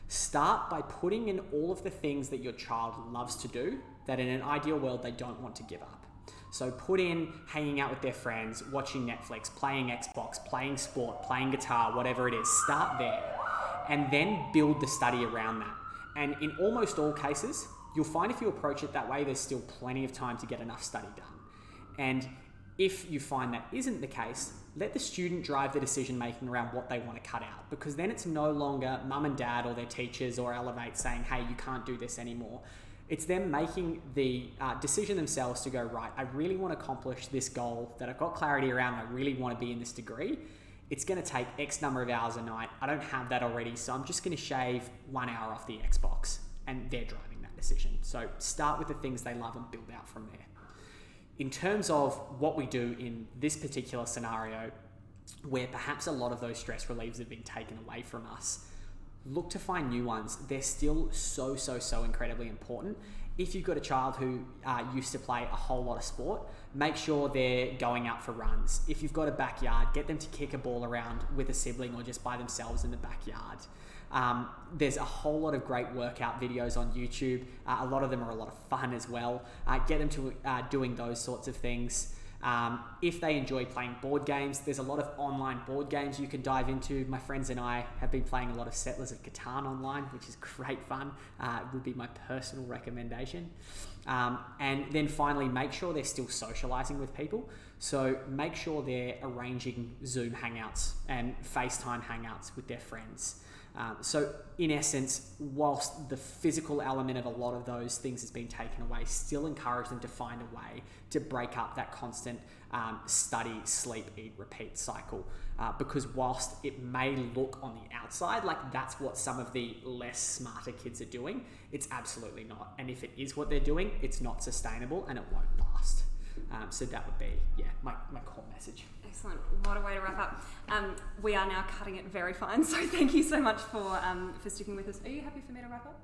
Start by putting in all of the things that your child loves to do that in an ideal world they don't want to give up. So put in hanging out with their friends, watching Netflix, playing Xbox, playing sport, playing guitar, whatever it is. Start there and then build the study around that. And in almost all cases, you'll find if you approach it that way, there's still plenty of time to get enough study done. And if you find that isn't the case, let the student drive the decision making around what they want to cut out, because then it's no longer mum and dad or their teachers or Elevate saying, hey, you can't do this anymore. It's them making the decision themselves to go, right, I really want to accomplish this goal that I've got clarity around. I really want to be in this degree. It's going to take X number of hours a night. I don't have that already, so I'm just going to shave 1 hour off the Xbox, and they're driving that decision. So start with the things they love and build out from there. In terms of what we do in this particular scenario, where perhaps a lot of those stress relievers have been taken away from us, look to find new ones. They're still so incredibly important. If you've got a child who used to play a whole lot of sport, make sure they're going out for runs. If you've got a backyard, get them to kick a ball around with a sibling or just by themselves in the backyard. There's a whole lot of great workout videos on YouTube. A lot of them are a lot of fun as well. Get them to doing those sorts of things. If they enjoy playing board games, there's a lot of online board games you can dive into. My friends and I have been playing a lot of Settlers of Catan online, which is great fun. It would be my personal recommendation. And then finally, make sure they're still socializing with people. So make sure they're arranging Zoom hangouts and FaceTime hangouts with their friends. So in essence, whilst the physical element of a lot of those things has been taken away, still encourage them to find a way to break up that constant study, sleep, eat, repeat cycle. Because whilst it may look on the outside like that's what some of the less smarter kids are doing, it's absolutely not. And if it is what they're doing, it's not sustainable and it won't last. So that would be, my core message. Excellent. What a way to wrap up. We are now cutting it very fine, so thank you so much for sticking with us. Are you happy for me to wrap up?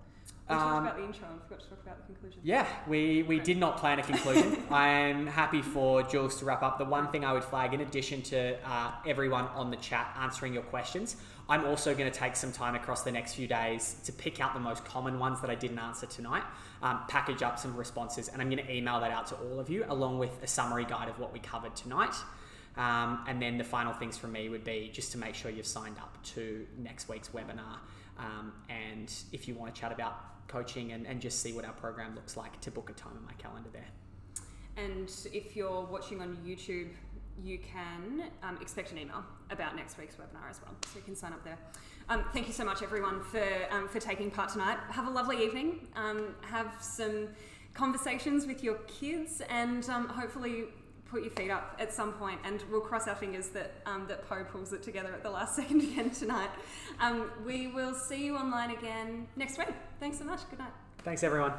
We talked about the intro and forgot to talk about the conclusion. Yeah, we did not plan a conclusion. I'm happy for Jules to wrap up. The one thing I would flag, in addition to everyone on the chat answering your questions, I'm also going to take some time across the next few days to pick out the most common ones that I didn't answer tonight, package up some responses, and I'm going to email that out to all of you along with a summary guide of what we covered tonight. And then the final things from me would be just to make sure you've signed up to next week's webinar. And if you want to chat about coaching and just see what our program looks like, to book a time in my calendar there. And if you're watching on YouTube, you can expect an email about next week's webinar as well, so you can sign up there. Thank you so much, everyone, for taking part tonight. Have a lovely evening. Have some conversations with your kids, and hopefully put your feet up at some point, and we'll cross our fingers that Poe pulls it together at the last second again tonight. We will see you online again next week. Thanks so much. Good night. Thanks, everyone.